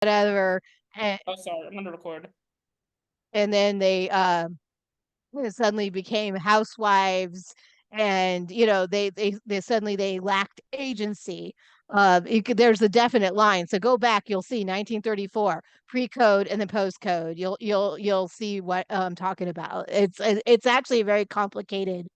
whatever, and, Oh, sorry, I'm going to record. and then they suddenly became housewives, and they suddenly they lacked agency. There's a definite line, so go back, you'll see 1934 pre-code and then post-code. You'll see what I'm talking about. It's actually a very complicated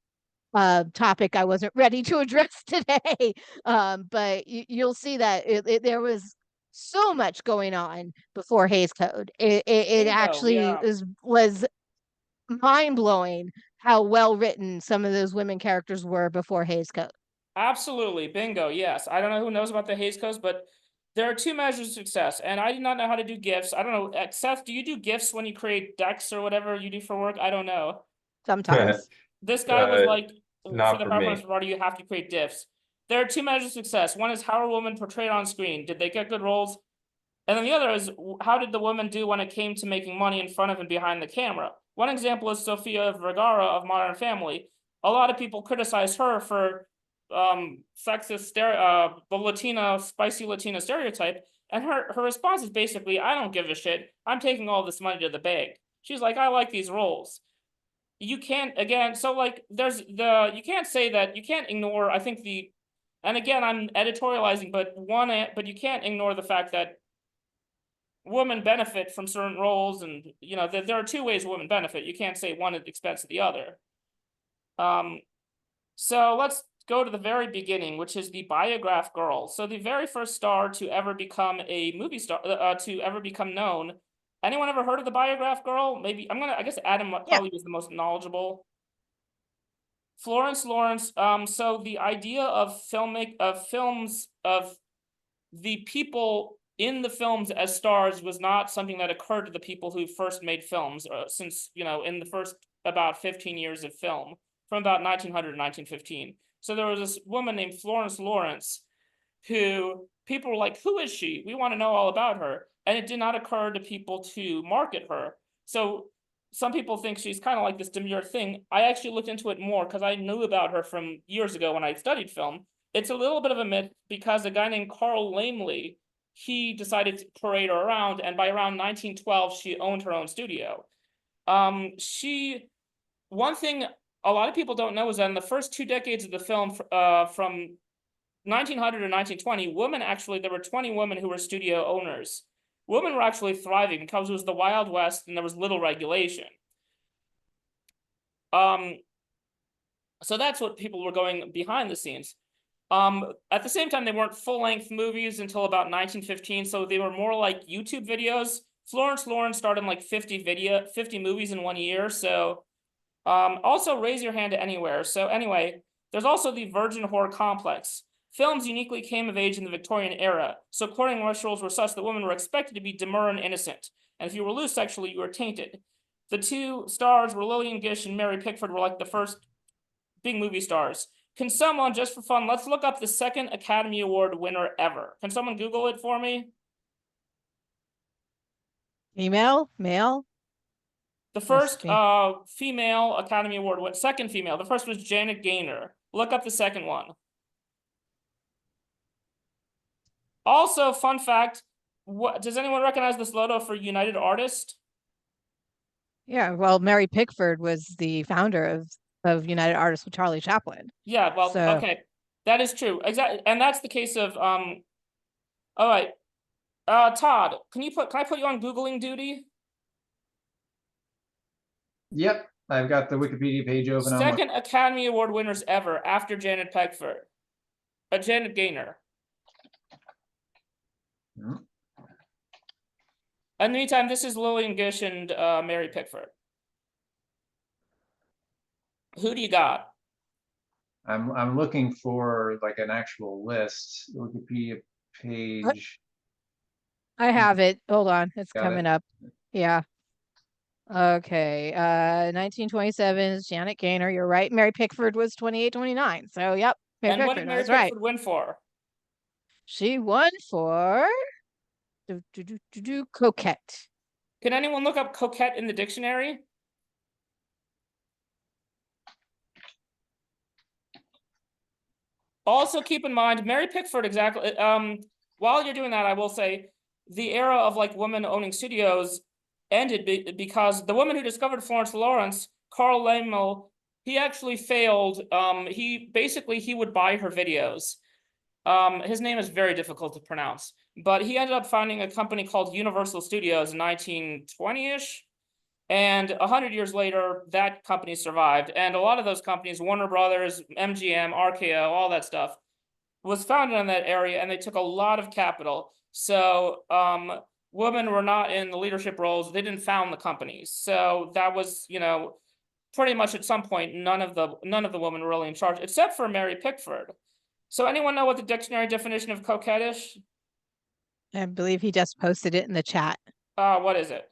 topic I wasn't ready to address today. But you'll see that there was so much going on before Hays Code. It Bingo, actually yeah. was mind blowing how well written some of those women characters were before Hays Code. Absolutely, bingo, yes. I don't know who knows about the Hays Codes, but there are two measures of success, and I do not know how to do GIFs. I don't know, Seth, do you do GIFs when you create decks or whatever you do for work? I don't know. Sometimes. This guy was like, for Not the for PowerPoint me. provider, you have to create diffs. There are two measures of success. One is how are women portrayed on screen? Did they get good roles? And then the other is how did the woman do when it came to making money in front of and behind the camera? One example is Sofia Vergara of Modern Family. A lot of people criticized her for sexist the Latina, spicy Latina stereotype, and her response is basically, I don't give a shit. I'm taking all this money to the bank. She's like, I like these roles. You can't, again, so like you can't say that, you can't ignore, I think and again, I'm editorializing, but you can't ignore the fact that women benefit from certain roles, and there are two ways women benefit. You can't say one at the expense of the other. So let's go to the very beginning, which is the Biograph Girl. So the very first star to ever become a movie star, to ever become known. Anyone ever heard of the Biograph Girl? Maybe I guess Adam Yeah. probably was the most knowledgeable. Florence Lawrence. So the idea of films of the people in the films as stars was not something that occurred to the people who first made films, since in the first about 15 years of film, from about 1900 to 1915. So there was this woman named Florence Lawrence who people were like, who is she? We want to know all about her. And it did not occur to people to market her. So some people think she's kind of like this demure thing. I actually looked into it more because I knew about her from years ago when I studied film. It's a little bit of a myth because a guy named Carl Laemmle, he decided to parade her around, and by around 1912, she owned her own studio. One thing a lot of people don't know is that in the first 2 decades of the film, from 1900 to 1920, there were 20 women who were studio owners. Women were actually thriving because it was the Wild West and there was little regulation. So that's what people were going behind the scenes. At the same time, they weren't full-length movies until about 1915, so they were more like YouTube videos. Florence Lawrence started in like 50 movies in 1 year. So also raise your hand anywhere. So anyway, there's also the virgin whore complex. Films uniquely came of age in the Victorian era, so courting rules were such that women were expected to be demure and innocent, and if you were loose sexually, you were tainted. The two stars were Lillian Gish and Mary Pickford, were like the first big movie stars. Can someone, just for fun, let's look up the second Academy Award winner ever. Can someone Google it for me? Female, male. The first female Academy Award, second female. The first was Janet Gaynor. Look up the second one. Also, fun fact, does anyone recognize this logo for United Artists? Yeah, well, Mary Pickford was the founder of United Artists with Charlie Chaplin. Yeah, well, So okay. That is true. Exactly. And that's the case of all right. Todd, can I put you on Googling duty? Yep, I've got the Wikipedia page open. Second Academy Award winners ever after Janet Pickford. Janet Gaynor. Hmm. In the meantime, this is Lillian Gish and Mary Pickford. Who do you got? I'm looking for like an actual list. Wikipedia page. I have it. Hold on, it's Got coming it. up. Yeah. Okay. 1927 is Janet Gaynor. You're right. Mary Pickford was 28, 29. So yep, Mary And what did Pickford. I Mary was right. Pickford win for? She won for Coquette. Can anyone look up coquette in the dictionary? Also keep in mind, Mary Pickford, exactly. While you're doing that, I will say the era of like women owning studios ended because the woman who discovered Florence Lawrence, Carl Laemmle, he actually failed. He would buy her videos. His name is very difficult to pronounce, but he ended up founding a company called Universal Studios in 1920-ish. And 100 years later, that company survived. And a lot of those companies, Warner Brothers, MGM, RKO, all that stuff, was founded in that area, and they took a lot of capital. So women were not in the leadership roles. They didn't found the companies. So that was, pretty much at some point, none of the women were really in charge, except for Mary Pickford. So anyone know what the dictionary definition of coquettish? I believe he just posted it in the chat. What is it?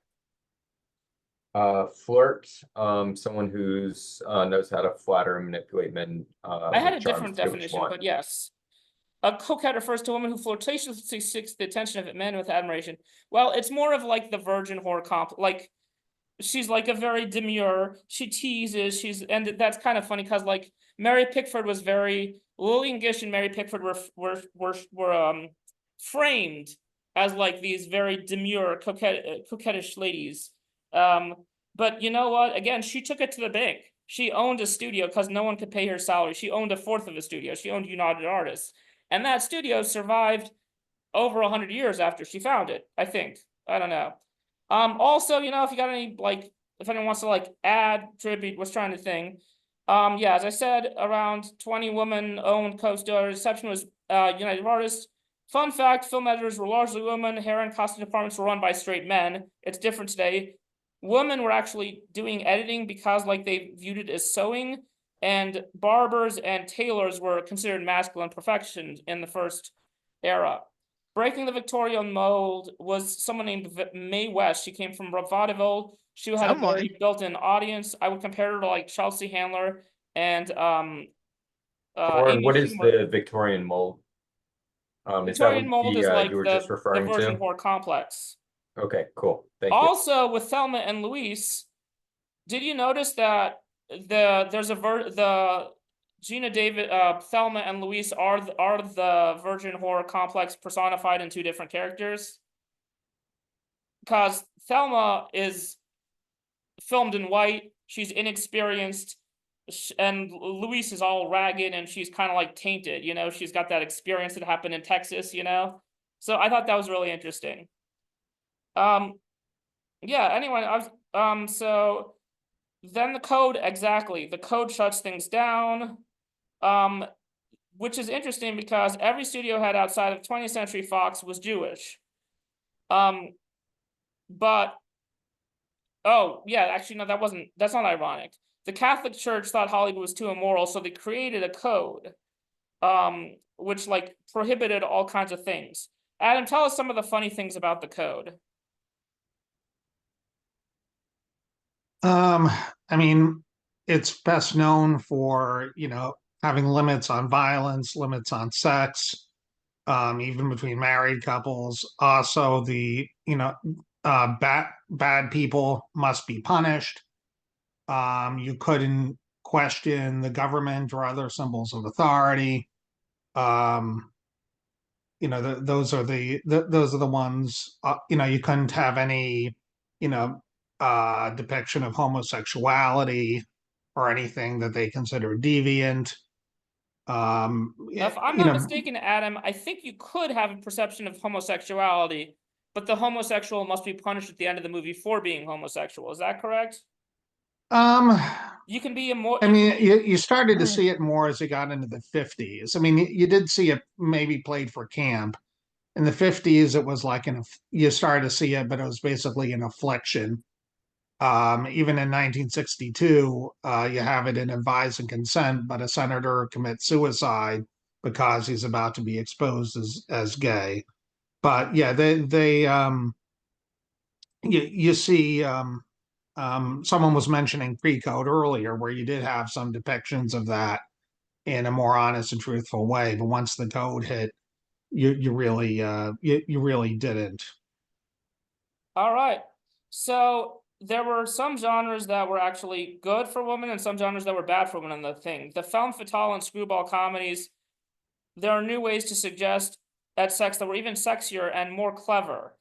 Flirt, someone who's knows how to flatter and manipulate men. I had a with charms different to get what you definition, want. but yes. A coquette refers to a woman who flirtatiously seeks the attention of men with admiration. Well, it's more of like the virgin whore comp. Like, she's like a very demure. She teases. And that's kind of funny because like Mary Pickford was Lillian Gish and Mary Pickford were framed as like these very demure, coquettish ladies. But you know what? Again, she took it to the bank. She owned a studio because no one could pay her salary. She owned a fourth of a studio. She owned United Artists. And that studio survived over 100 years after she found it, I think. I don't know. Also, if you got any, like, if anyone wants to, like, add tribute, was trying to think. Yeah, as I said, around 20 women-owned co-stars. Reception was United Artists. Fun fact, film editors were largely women. Hair and costume departments were run by straight men. It's different today. Women were actually doing editing because, like, they viewed it as sewing. And barbers and tailors were considered masculine professions in the first era. Breaking the Victorian mold was someone named Mae West. She came from vaudeville. She had a very built-in audience. I would compare her to like Chelsea Handler and Or Amy what is Schumer. the Victorian mold? Is that Victorian mold is like you were the just referring virgin to? whore complex. Okay, cool. Thank you. Also, with Thelma and Louise, did you notice that the Gina David, Thelma and Louise are the virgin whore complex personified in two different characters? Because Thelma is filmed in white, she's inexperienced, and Louise is all ragged and she's kind of like tainted, she's got that experience that happened in Texas, So I thought that was really interesting. Yeah, anyway, so then the code shuts things down. Which is interesting because every studio head outside of 20th Century Fox was Jewish. But oh yeah, actually no, that's not ironic. The Catholic Church thought Hollywood was too immoral, so they created a code, which like prohibited all kinds of things. Adam, tell us some of the funny things about the code. I mean, it's best known for, having limits on violence, limits on sex, even between married couples. Also, bad people must be punished. You couldn't question the government or other symbols of authority. Those are the ones. You couldn't have any, depiction of homosexuality or anything that they consider deviant. Now, if I'm not mistaken, Adam, I think you could have a perception of homosexuality, but the homosexual must be punished at the end of the movie for being homosexual. Is that correct? You can be a more. I mean, you started to see it more as you got into the 50s. I mean, you did see it maybe played for camp. In the 50s, it was like you started to see it, but it was basically an affliction. Even in 1962, you have it in Advise and Consent, but a senator commits suicide because he's about to be exposed as gay. But yeah, you see, someone was mentioning pre-code earlier, where you did have some depictions of that in a more honest and truthful way. But once the code hit, you really didn't. All right, so there were some genres that were actually good for women and some genres that were bad for women in the thing. The femme fatale and screwball comedies, there are new ways to suggest that sex that were even sexier and more clever.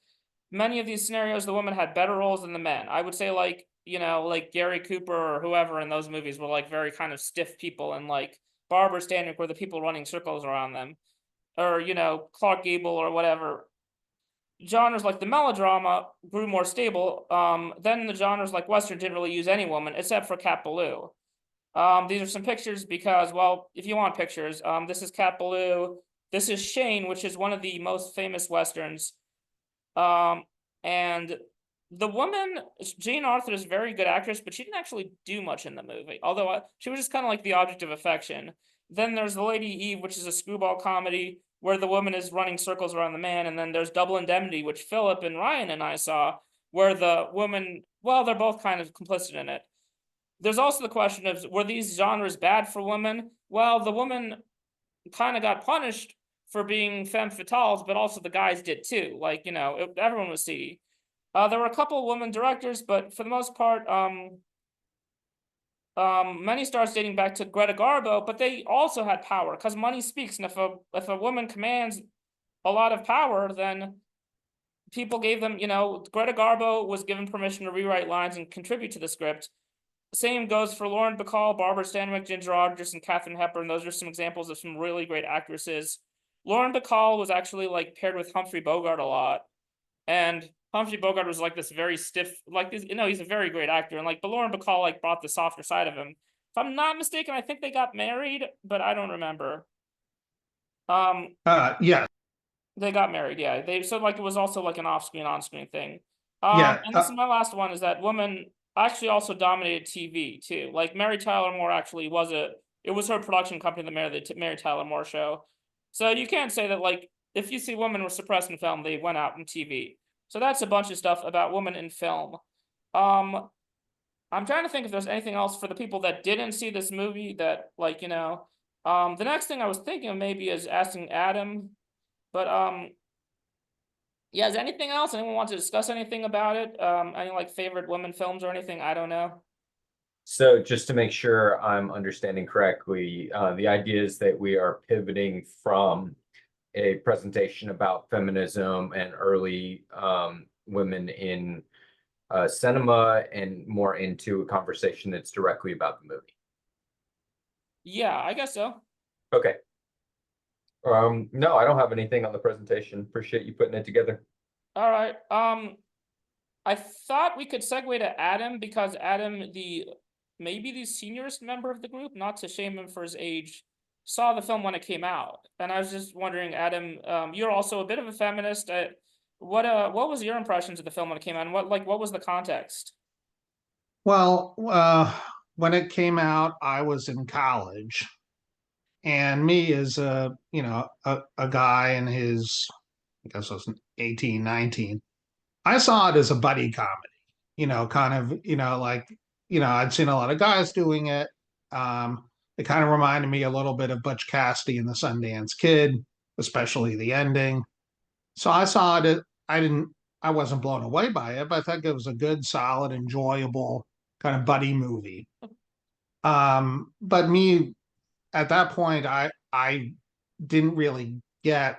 many of these scenarios, the women had better roles than the men. I would say like, you know, like Gary Cooper or whoever in those movies were like very kind of stiff people, and like Barbara Stanwyck were the people running circles around them, or, you know, Clark Gable or whatever. Genres like the melodrama grew more stable. Then the genres like Western didn't really use any woman except for Cat Ballou. These are some pictures because, well, if you want pictures, this is Cat Ballou. This is Shane, which is one of the most famous Westerns. And the woman, Jane Arthur, is a very good actress, but she didn't actually do much in the movie. Although she was just kind of like the object of affection. Then there's The Lady Eve, which is a screwball comedy where the woman is running circles around the man. And then there's Double Indemnity, which Philip and Ryan and I saw, where the woman, well, they're both kind of complicit in it. There's also the question of, were these genres bad for women? Well, the woman kind of got punished for being femme fatales, but also the guys did too. Like, you know, everyone was seedy. There were a couple of women directors, but for the most part, many stars dating back to Greta Garbo, but they also had power because money speaks. And if a woman commands a lot of power, then people gave them, you know, Greta Garbo was given permission to rewrite lines and contribute to the script. Same goes for Lauren Bacall, Barbara Stanwyck, Ginger Rogers, and Katharine Hepburn. Those are some examples of some really great actresses. Lauren Bacall was actually like paired with Humphrey Bogart a lot, and Humphrey Bogart was like this very stiff, like this, you know, he's a very great actor, and like, but Lauren Bacall like brought the softer side of him. If I'm not mistaken, I think they got married, but I don't remember. Yeah. They got married, yeah. They, so like it was also like an off-screen, on-screen thing. Yeah, And this is my last one, is that woman actually also dominated TV too. Like Mary Tyler Moore actually was it was her production company, the Mary Tyler Moore Show. So you can't say that like, if you see women were suppressed in film, they went out in TV. So that's a bunch of stuff about women in film. I'm trying to think if there's anything else for the people that didn't see this movie that, like, you know, the next thing I was thinking of maybe is asking Adam, but yeah, is there anything else? Anyone want to discuss anything about it? Any like favorite women films or anything? I don't know. So just to make sure I'm understanding correctly, the idea is that we are pivoting from a presentation about feminism and early women in cinema and more into a conversation that's directly about the movie. Yeah, I guess so. Okay. No, I don't have anything on the presentation. Appreciate you putting it together. All right. I thought we could segue to Adam because Adam, maybe the seniorest member of the group, not to shame him for his age, saw the film when it came out. And I was just wondering, Adam, you're also a bit of a feminist. What was your impressions of the film when it came out, and what was the context? Well, when it came out, I was in college, and me as a, you know, a guy in his, I guess I was 18, 19, I saw it as a buddy comedy, you know, kind of, you know, like, you know, I'd seen a lot of guys doing it. It kind of reminded me a little bit of Butch Cassidy and the Sundance Kid, especially the ending. So I saw it. I wasn't blown away by it, but I think it was a good, solid, enjoyable kind of buddy movie. But me at that point, I didn't really get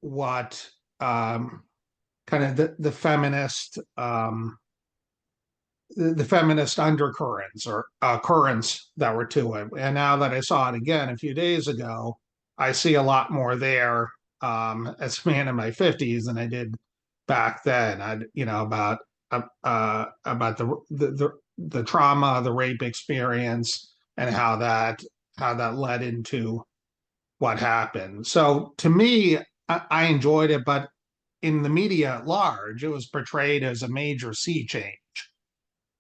what kind of the feminist the feminist undercurrents or currents that were to it. And now that I saw it again a few days ago, I see a lot more there as a man in my 50s than I did back then. I, you know, about the trauma, the rape experience, and how that led into what happened. So to me, I enjoyed it, but in the media at large, it was portrayed as a major sea change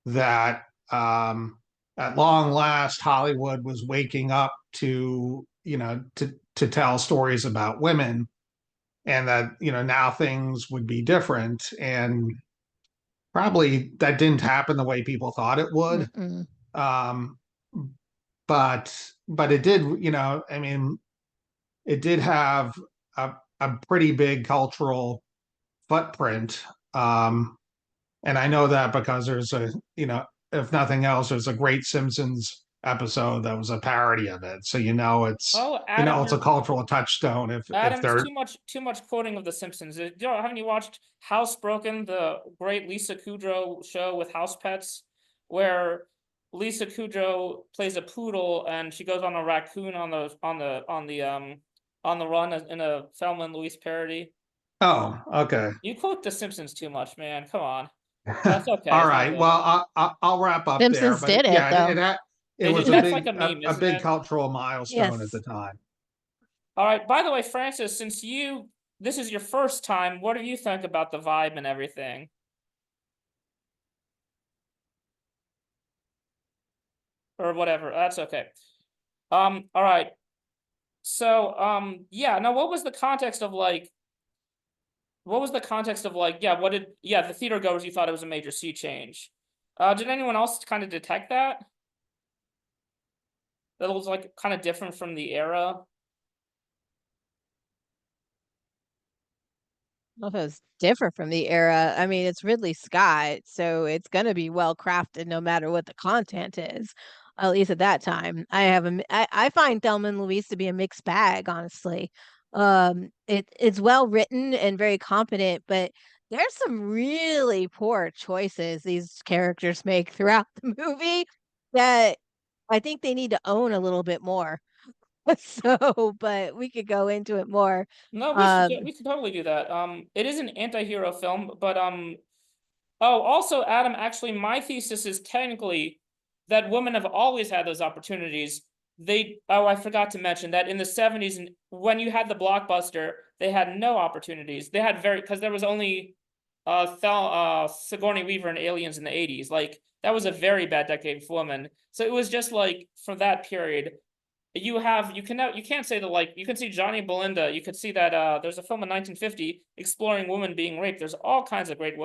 that at long last Hollywood was waking up to, you know, to tell stories about women, and that, you know, now things would be different, and probably that didn't happen the way people thought it would. um but it did, you know, I mean, it did have a pretty big cultural footprint. And I know that because there's a, you know, if nothing else, there's a great Simpsons episode that was a parody of it. So you know it's Oh, you know Adam, it's a cultural touchstone if Adam's they're too much quoting of The Simpsons. Haven't you watched Housebroken, the great Lisa Kudrow show with house pets, where Lisa Kudrow plays a poodle and she goes on a raccoon on the run in a Thelma and Louise parody? oh, okay. You quote The Simpsons too much, man. Come on. That's okay. All It's all right. good. Well, I'll wrap up there. Simpsons But did it yeah, though. it was That's like a meme, a isn't big it? cultural milestone at Yes. the time. All right. By the way, Francis, since this is your first time, what do you think about the vibe and everything? Or whatever. That's okay. All right. So, yeah. Now, what was the context of like? What was the context of like? Yeah. The theater goers, you thought it was a major sea change. Did anyone else kind of detect that? That was like kind of different from the era. Well, if it was different from the era, I mean, it's Ridley Scott, so it's going to be well crafted no matter what the content is. At least at that time, I find Thelma and Louise to be a mixed bag, honestly. It's well written and very competent, but there's some really poor choices these characters make throughout the movie that I think they need to own a little bit more. So, but we could go into it more. No, Um, we could totally do that. It is an anti-hero film, but oh, also, Adam, actually, my thesis is technically that women have always had those opportunities. I forgot to mention that in the 70s, when you had the blockbuster, they had no opportunities. They had because there was only Sigourney Weaver and Aliens in the 80s. Like, that was a very bad decade for women. So it was just like, for that period, you can't say that, like, you can see Johnny and Belinda, you could see that there's a film in 1950 exploring women being raped. There's all kinds of great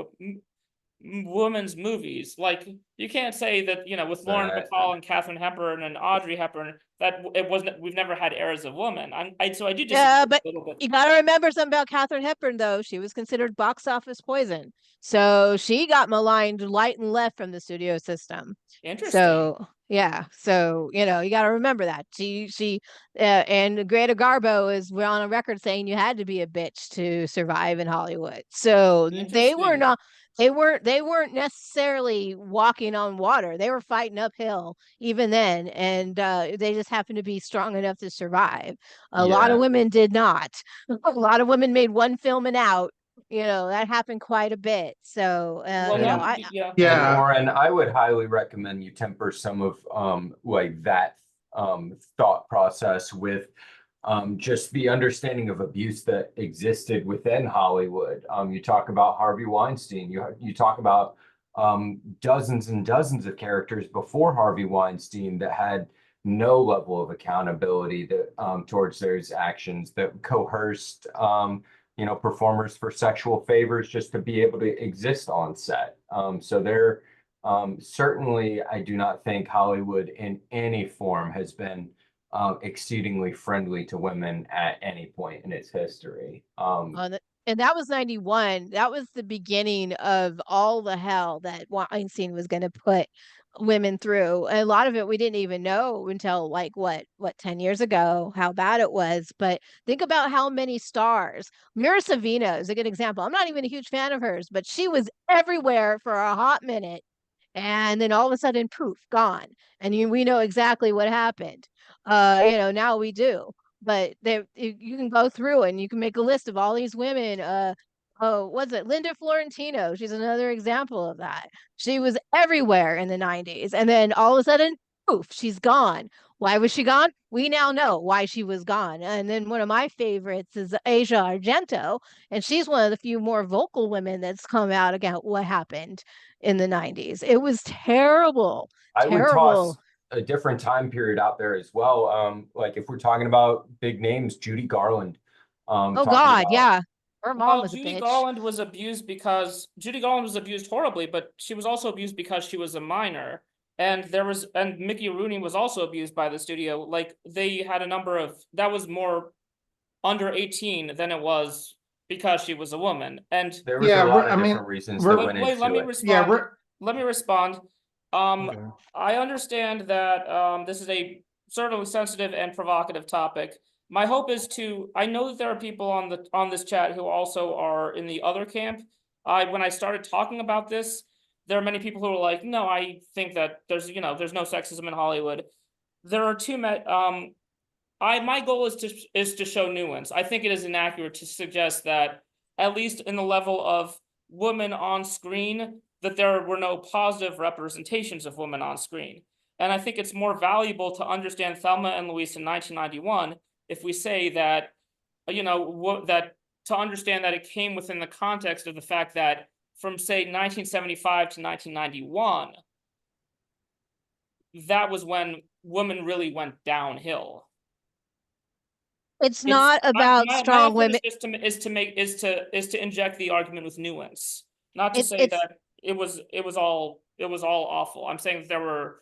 women's movies. Like, you can't say that, with Lauren Bacall and Katharine Hepburn and Audrey Hepburn, that it wasn't, we've never had eras of women. So I do disagree yeah, but a little bit. you got to remember something about Katharine Hepburn, though. She was considered box office poison, so she got maligned right and left from the studio system. Interesting. So yeah, so you got to remember that and Greta Garbo is on a record saying you had to be a bitch to survive in Hollywood. So they were Interesting. not. They weren't necessarily walking on water. They were fighting uphill even then, and they just happened to be strong enough to survive. A lot of women did not. A lot of women made one film and out. That happened quite a bit. So Well, Yeah. And Lauren, I would highly recommend you temper some of like that thought process with just the understanding of abuse that existed within Hollywood. You talk about Harvey Weinstein. You talk about dozens and dozens of characters before Harvey Weinstein that had no level of accountability that towards those actions, that coerced performers for sexual favors just to be able to exist on set. So there certainly, I do not think Hollywood in any form has been exceedingly friendly to women at any point in its history. And that was 91. That was the beginning of all the hell that Weinstein was going to put women through. And a lot of it we didn't even know until like what 10 years ago how bad it was. But think about how many stars. Mira Savino is a good example. I'm not even a huge fan of hers, but she was everywhere for a hot minute. And then all of a sudden, poof, gone. And we know exactly what happened. Now we do. But you can go through and you can make a list of all these women. What's it? Linda Florentino. She's another example of that. She was everywhere in the 90s. And then all of a sudden, poof, she's gone. Why was she gone? We now know why she was gone. And then one of my favorites is Asia Argento. And she's one of the few more vocal women that's come out about what happened in the 90s. It was terrible. I would Terrible. toss a different time period out there as well. Like if we're talking about big names, Judy Garland. Oh God, yeah. Her mom Well, was a Judy bitch. Garland was abused horribly, but she was also abused because she was a minor. And Mickey Rooney was also abused by the studio. Like, they had that was more under 18 than it was because she was a woman. And there was a lot of different reasons that went into let me it. respond. Let me respond. Okay. I understand that this is a certainly sensitive and provocative topic. My hope is I know that there are people on this chat who also are in the other camp. When I started talking about this, there are many people who are like, no, I think that there's no sexism in Hollywood. There are my goal is to show nuance. I think it is inaccurate to suggest that, at least in the level of women on screen, that there were no positive representations of women on screen. And I think it's more valuable to understand Thelma and Louise in 1991 if we say that, that to understand that it came within the context of the fact that from, say, 1975 to 1991, that was when women really went downhill. It's not about strong effort women. is to inject the argument with nuance, not to say It's that it was all awful. I'm saying that there were,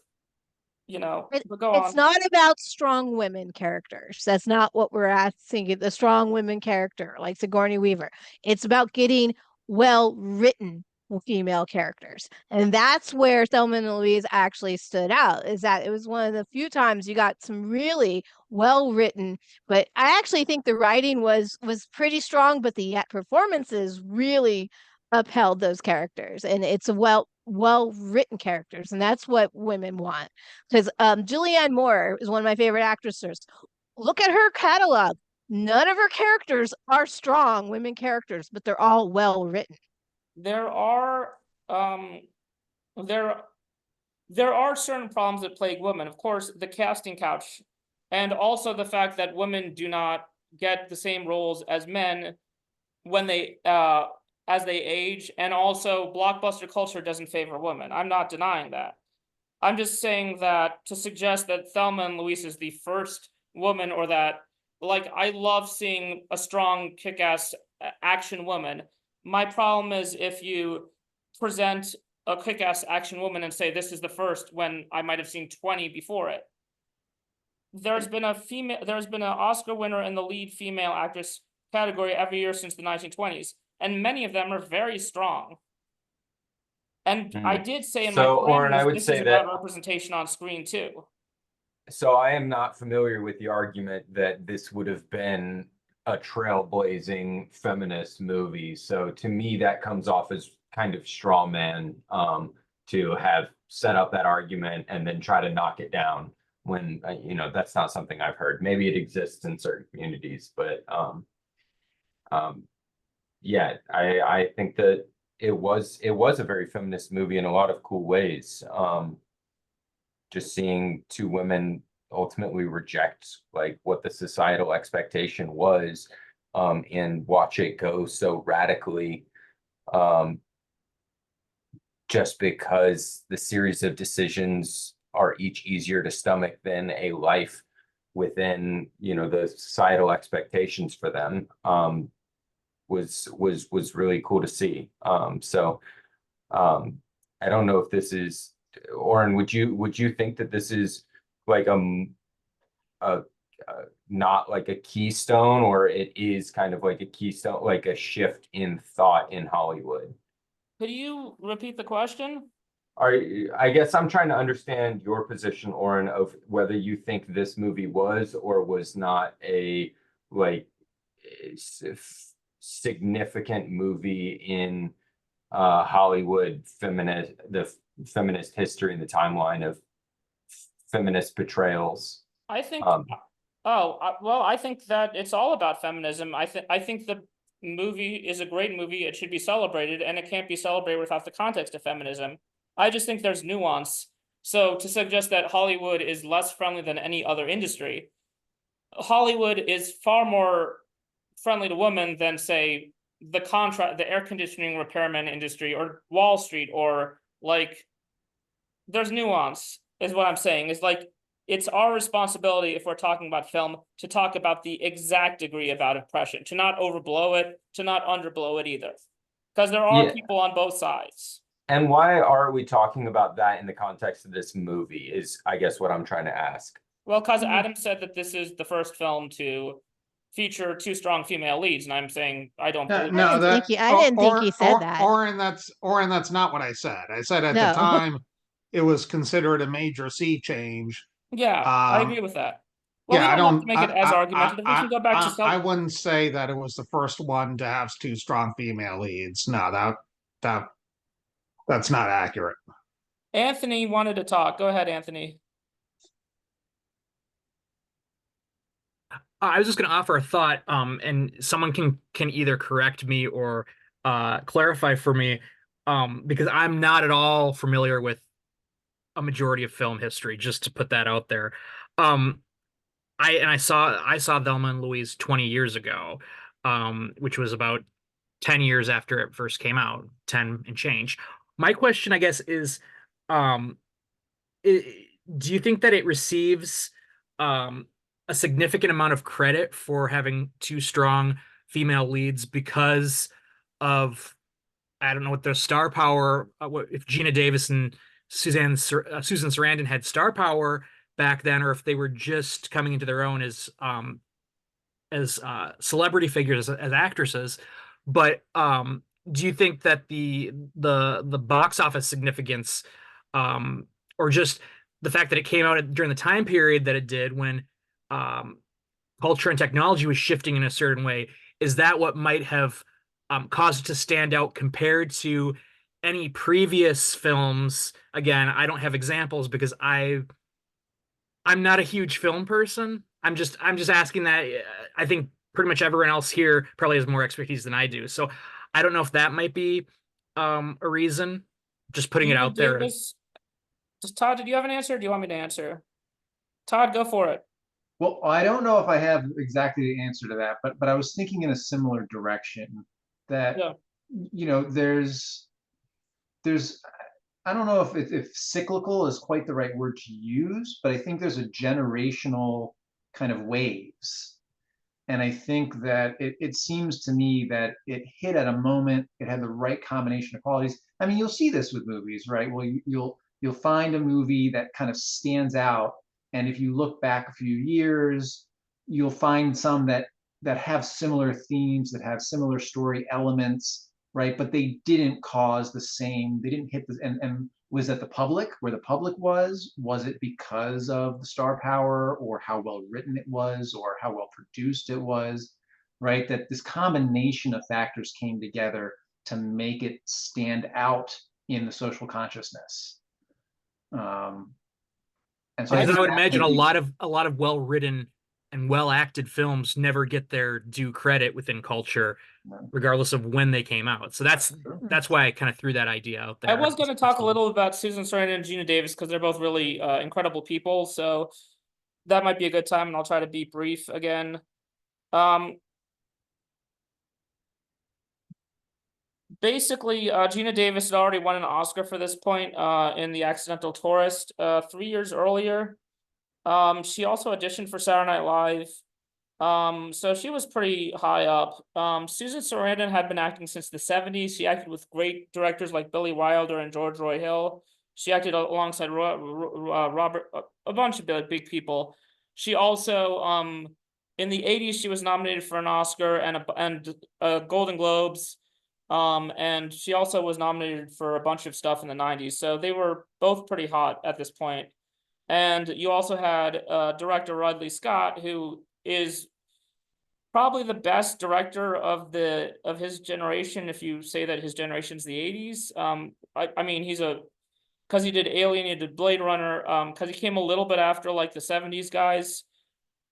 but go it's on. not about strong women characters. That's not what we're asking. The strong women character, like Sigourney Weaver. It's about getting well written female characters, and that's where Thelma and Louise actually stood out. Is that it was one of the few times you got some really well written. But I actually think the writing was pretty strong, but the performances really upheld those characters, and it's a well written characters, and that's what women want. Because Julianne Moore is one of my favorite actresses. Look at her catalog. None of her characters are strong women characters, but they're all well written. There are there are certain problems that plague women. Of course, the casting couch, and also the fact that women do not get the same roles as men when they as they age, and also blockbuster culture doesn't favor women. I'm not denying that. I'm just saying that to suggest that Thelma and Louise is the first woman, or that, like, I love seeing a strong, kick-ass action woman. My problem is if you present a kick-ass action woman and say this is the first, when I might have seen 20 before it. There's been an Oscar winner in the lead female actress category every year since the 1920s, and many of them are very strong. And I did say in my Oren, I parameters, would this say is that about representation on screen too. So I am not familiar with the argument that this would have been a trailblazing feminist movie. So to me, that comes off as kind of straw man to have set up that argument and then try to knock it down when, that's not something I've heard. Maybe it exists in certain communities, but yeah, I think that it was a very feminist movie in a lot of cool ways. Just seeing two women ultimately reject like what the societal expectation was, and watch it go so radically, just because the series of decisions are each easier to stomach than a life within, the societal expectations for them, was really cool to see. I don't know if this is, Oren, would you think that this is like not like a keystone, or it is kind of like a keystone, like a shift in thought in Hollywood? Could you repeat the question? I guess I'm trying to understand your position, Oren, of whether you think this movie was or was not a like significant movie in Hollywood the feminist history and the timeline of feminist portrayals. I think I think that it's all about feminism. I think the movie is a great movie. It should be celebrated, and it can't be celebrated without the context of feminism. I just think there's nuance. So to suggest that Hollywood is less friendly than any other industry, Hollywood is far more friendly to women than, say, the air conditioning repairman industry, or Wall Street, or like, there's nuance, is what I'm saying. Is like, it's our responsibility, if we're talking about film, to talk about the exact degree about oppression, to not overblow it, to not underblow it either, because there are people on both sides. And why are we talking about that in the context of this movie is, I guess, what I'm trying to ask. Well, because Adam said that this is the first film to feature two strong female leads, and I'm saying I don't believe No, I didn't think he said that. Oren, that's not what I said. I said at No. the time it was considered a major sea change. Yeah, I agree with that. Well, we Yeah, I don't have to don't. make it as argumentative. We can go back to I some. wouldn't say that it was the first one to have two strong female leads. No, that that's not accurate. Anthony wanted to talk. Go ahead, Anthony. I was just going to offer a thought, and someone can either correct me or clarify for me, because I'm not at all familiar with a majority of film history. Just to put that out there, I saw Thelma and Louise 20 years ago, which was about 10 years after it first came out, 10 and change. My question, I guess, is, um, do you think that it receives a significant amount of credit for having two strong female leads because of, I don't know what their star power, if Gina Davis and Susan Sarandon had star power back then, or if they were just coming into their own as celebrity figures, as actresses. But do you think that the box office significance, or just the fact that it came out during the time period that it did, when culture and technology was shifting in a certain way, is that what might have caused it to stand out compared to any previous films? Again, I don't have examples because I'm not a huge film person. I'm just asking that. I think pretty much everyone else here probably has more expertise than I do. So I don't know if that might be a reason. Just putting it out there. Davis, Todd, did you have an answer? Or do you want me to answer? Todd, go for it. Well, I don't know if I have exactly the answer to that, but I was thinking in a similar direction that, Yeah. you know, there's I don't know if cyclical is quite the right word to use, but I think there's a generational kind of waves. And I think that it seems to me that it hit at a moment, it had the right combination of qualities. I mean, you'll see this with movies, right? Well, you'll find a movie that kind of stands out, and if you look back a few years, you'll find some that have similar themes, that have similar story elements, right? But they didn't cause the same, they didn't hit the, and was that the public, where the public was it because of the star power, or how well written it was, or how well produced it was, right? That this combination of factors came together to make it stand out in the social consciousness. And so I think would that imagine maybe- a lot of well-written and well-acted films never get their due credit within culture, regardless of when they came out. So that's why I kind of threw that idea out there. I was going to talk a little about Susan Sarandon and Gina Davis because they're both really incredible people. So that might be a good time, and I'll try to be brief again. Basically, Gina Davis had already won an Oscar for this point in The Accidental Tourist 3 years earlier. She also auditioned for Saturday Night Live. So she was pretty high up. Susan Sarandon had been acting since the 70s. She acted with great directors like Billy Wilder and George Roy Hill. She acted alongside Robert, a bunch of big people. She also, in the 80s, she was nominated for an Oscar and a Golden Globes. And she also was nominated for a bunch of stuff in the 90s. So they were both pretty hot at this point. And you also had director Ridley Scott, who is probably the best director of his generation, if you say that his generation's the 80s. I mean, because he did Alien, he did Blade Runner, because he came a little bit after like the 70s guys.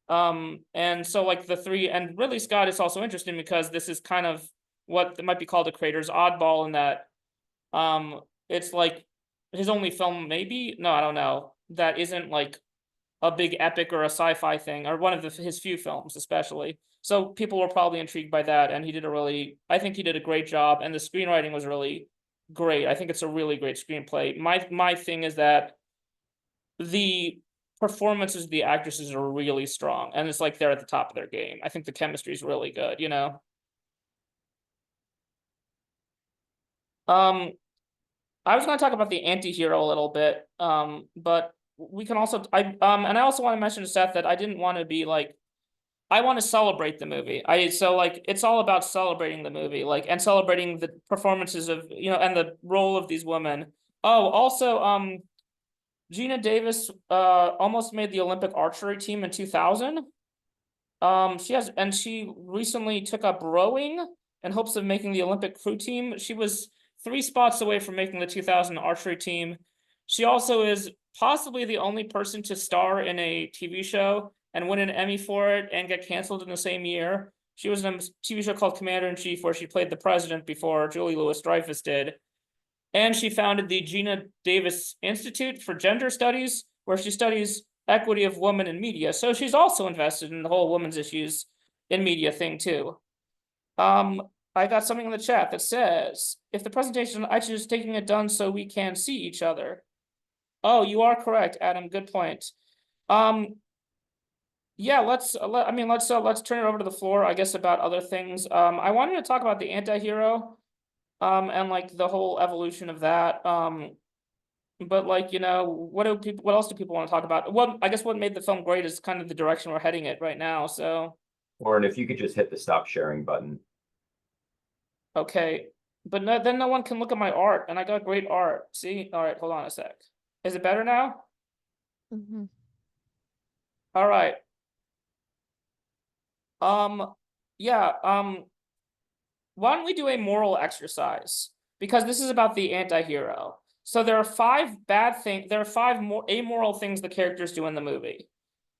And so like and Ridley Scott is also interesting because this is kind of what might be called a creator's oddball, in that it's like his only film, maybe, no, I don't know, that isn't like a big epic or a sci-fi thing, or one of his few films especially. So people were probably intrigued by that, and I think he did a great job, and the screenwriting was really great. I think it's a really great screenplay. My thing is that the performances of the actresses are really strong, and it's like they're at the top of their game. I think the chemistry is really good, you know. I was going to talk about the anti-hero a little bit, but we can also, and I also want to mention to Seth that I didn't want to be like, I want to celebrate the movie. So like, it's all about celebrating the movie, like, and celebrating the performances of, you know, and the role of these women. Oh, also, Gina Davis almost made the Olympic archery team in 2000. She recently took up rowing in hopes of making the Olympic crew team. She was 3 spots away from making the 2000 archery team. She also is possibly the only person to star in a TV show and win an Emmy for it and get canceled in the same year. She was in a TV show called Commander-in-Chief where she played the president before Julie Louis-Dreyfus did. And she founded the Gina Davis Institute for Gender Studies, where she studies equity of women in media. So she's also invested in the whole women's issues in media thing too. I got something in the chat that says, if the presentation, I choose taking it done so we can see each other. Oh, you are correct, Adam. Good point. Yeah, let's turn it over to the floor, I guess, about other things. I wanted to talk about the anti-hero, and like the whole evolution of that. But like, what else do people want to talk about? I guess what made the film great is kind of the direction we're heading it right now. So, Lauren, if you could just hit the stop sharing button. okay, but then no one can look at my art, and I got great art. See? All right, hold on a sec. Is it better now? Mm-hmm. All right. Yeah. Why don't we do a moral exercise? Because this is about the anti-hero. So there are 5 bad things. There are 5 more amoral things the characters do in the movie.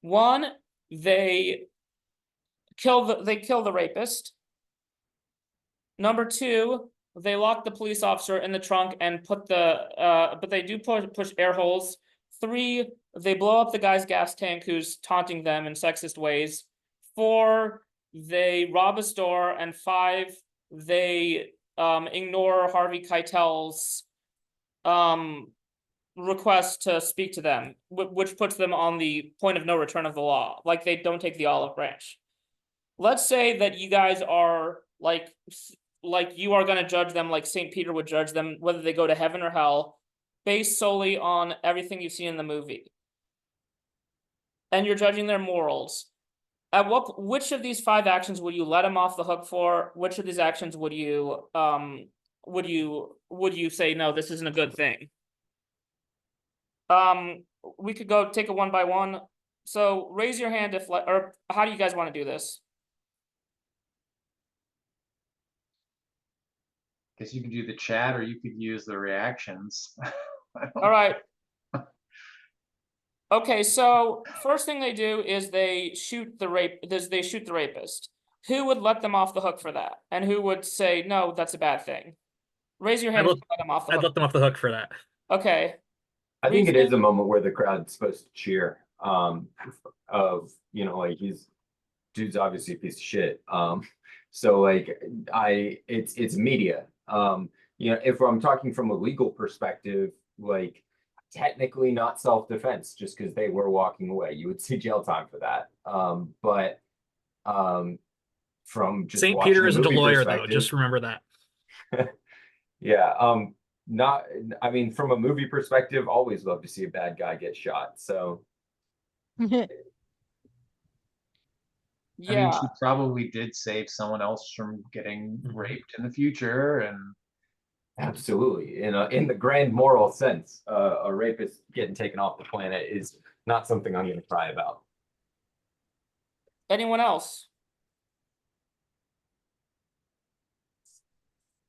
1, they kill the rapist. Number 2, they lock the police officer in the trunk and put but they do push air holes. 3, they blow up the guy's gas tank who's taunting them in sexist ways. 4, they rob a store, and 5, they ignore Harvey Keitel's request to speak to them, which puts them on the point of no return of the law. Like, they don't take the olive branch. Let's say that you guys are like you are going to judge them like St. Peter would judge them, whether they go to heaven or hell, based solely on everything you've seen in the movie. And you're judging their morals. Which of these 5 actions would you let them off the hook for? Which of these actions would you say, no, this isn't a good thing? We could go take it one by one. So raise your hand or how do you guys want to do this? Guess you could do the chat, or you could use the reactions. All right. Okay, so first thing they do is they shoot the rapist. Who would let them off the hook for that? And who would say, no, that's a bad thing? Raise your hand if you let them off the I'd hook. let them off the hook for that. Okay. I think it is a moment where the crowd's supposed to cheer. Like dude's obviously a piece of shit. So like it's media. If I'm talking from a legal perspective, like technically not self-defense just because they were walking away. You would see jail time for that. But from just St. watching Peter a isn't a movie lawyer, though. perspective- Just remember that. Yeah. I mean, from a movie perspective, always love to see a bad guy get shot. So Yeah. I mean, she probably did save someone else from getting raped in the future, and absolutely, in the grand moral sense, a rapist getting taken off the planet is not something I'm going to cry about. Anyone else?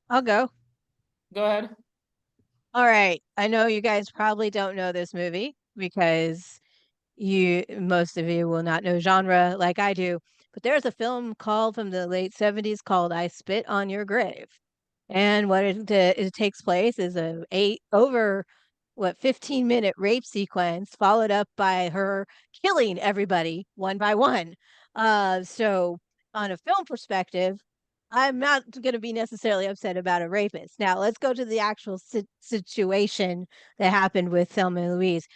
I'll go. Go ahead. All right. I know you guys probably don't know this movie because most of you will not know genre like I do, but there's a film from the late 70s called I Spit on Your Grave. And what it takes place is a 15-minute rape sequence followed up by her killing everybody one by one. So on a film perspective, I'm not going to be necessarily upset about a rapist. Now, let's go to the actual situation that happened with Thelma and Louise.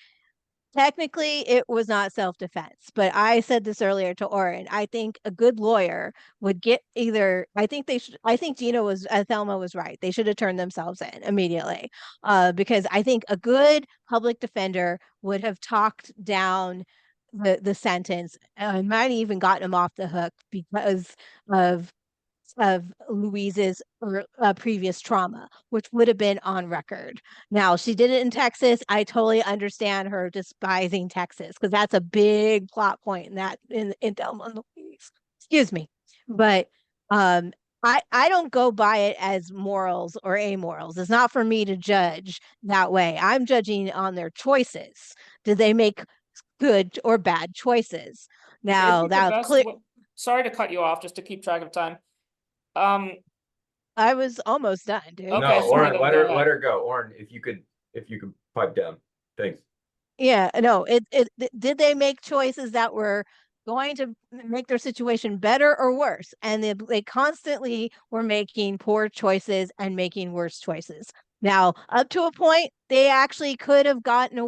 Technically, it was not self-defense, but I said this earlier to Oren. I think a good lawyer would get I think Thelma was right. They should have turned themselves in immediately. Because I think a good public defender would have talked down the sentence and might have even gotten him off the hook because of of Louise's previous trauma, which would have been on record. Now, she did it in Texas. I totally understand her despising Texas because that's a big plot point in that in Thelma and Louise. Excuse me, but um, I don't go by it as morals or amorals. It's not for me to judge that way. I'm judging on their choices. Did they make good or bad choices? I Now think the that best clear. sorry to cut you off, just to keep track of time. Um, I was almost done, dude. Okay, No, sorry, Oren, then let go her ahead. let her go. Oren, if you could pipe down. Thanks. Yeah, no, did they make choices that were going to make their situation better or worse? And they constantly were making poor choices and making worse choices. Now, up to a point, they actually could have gotten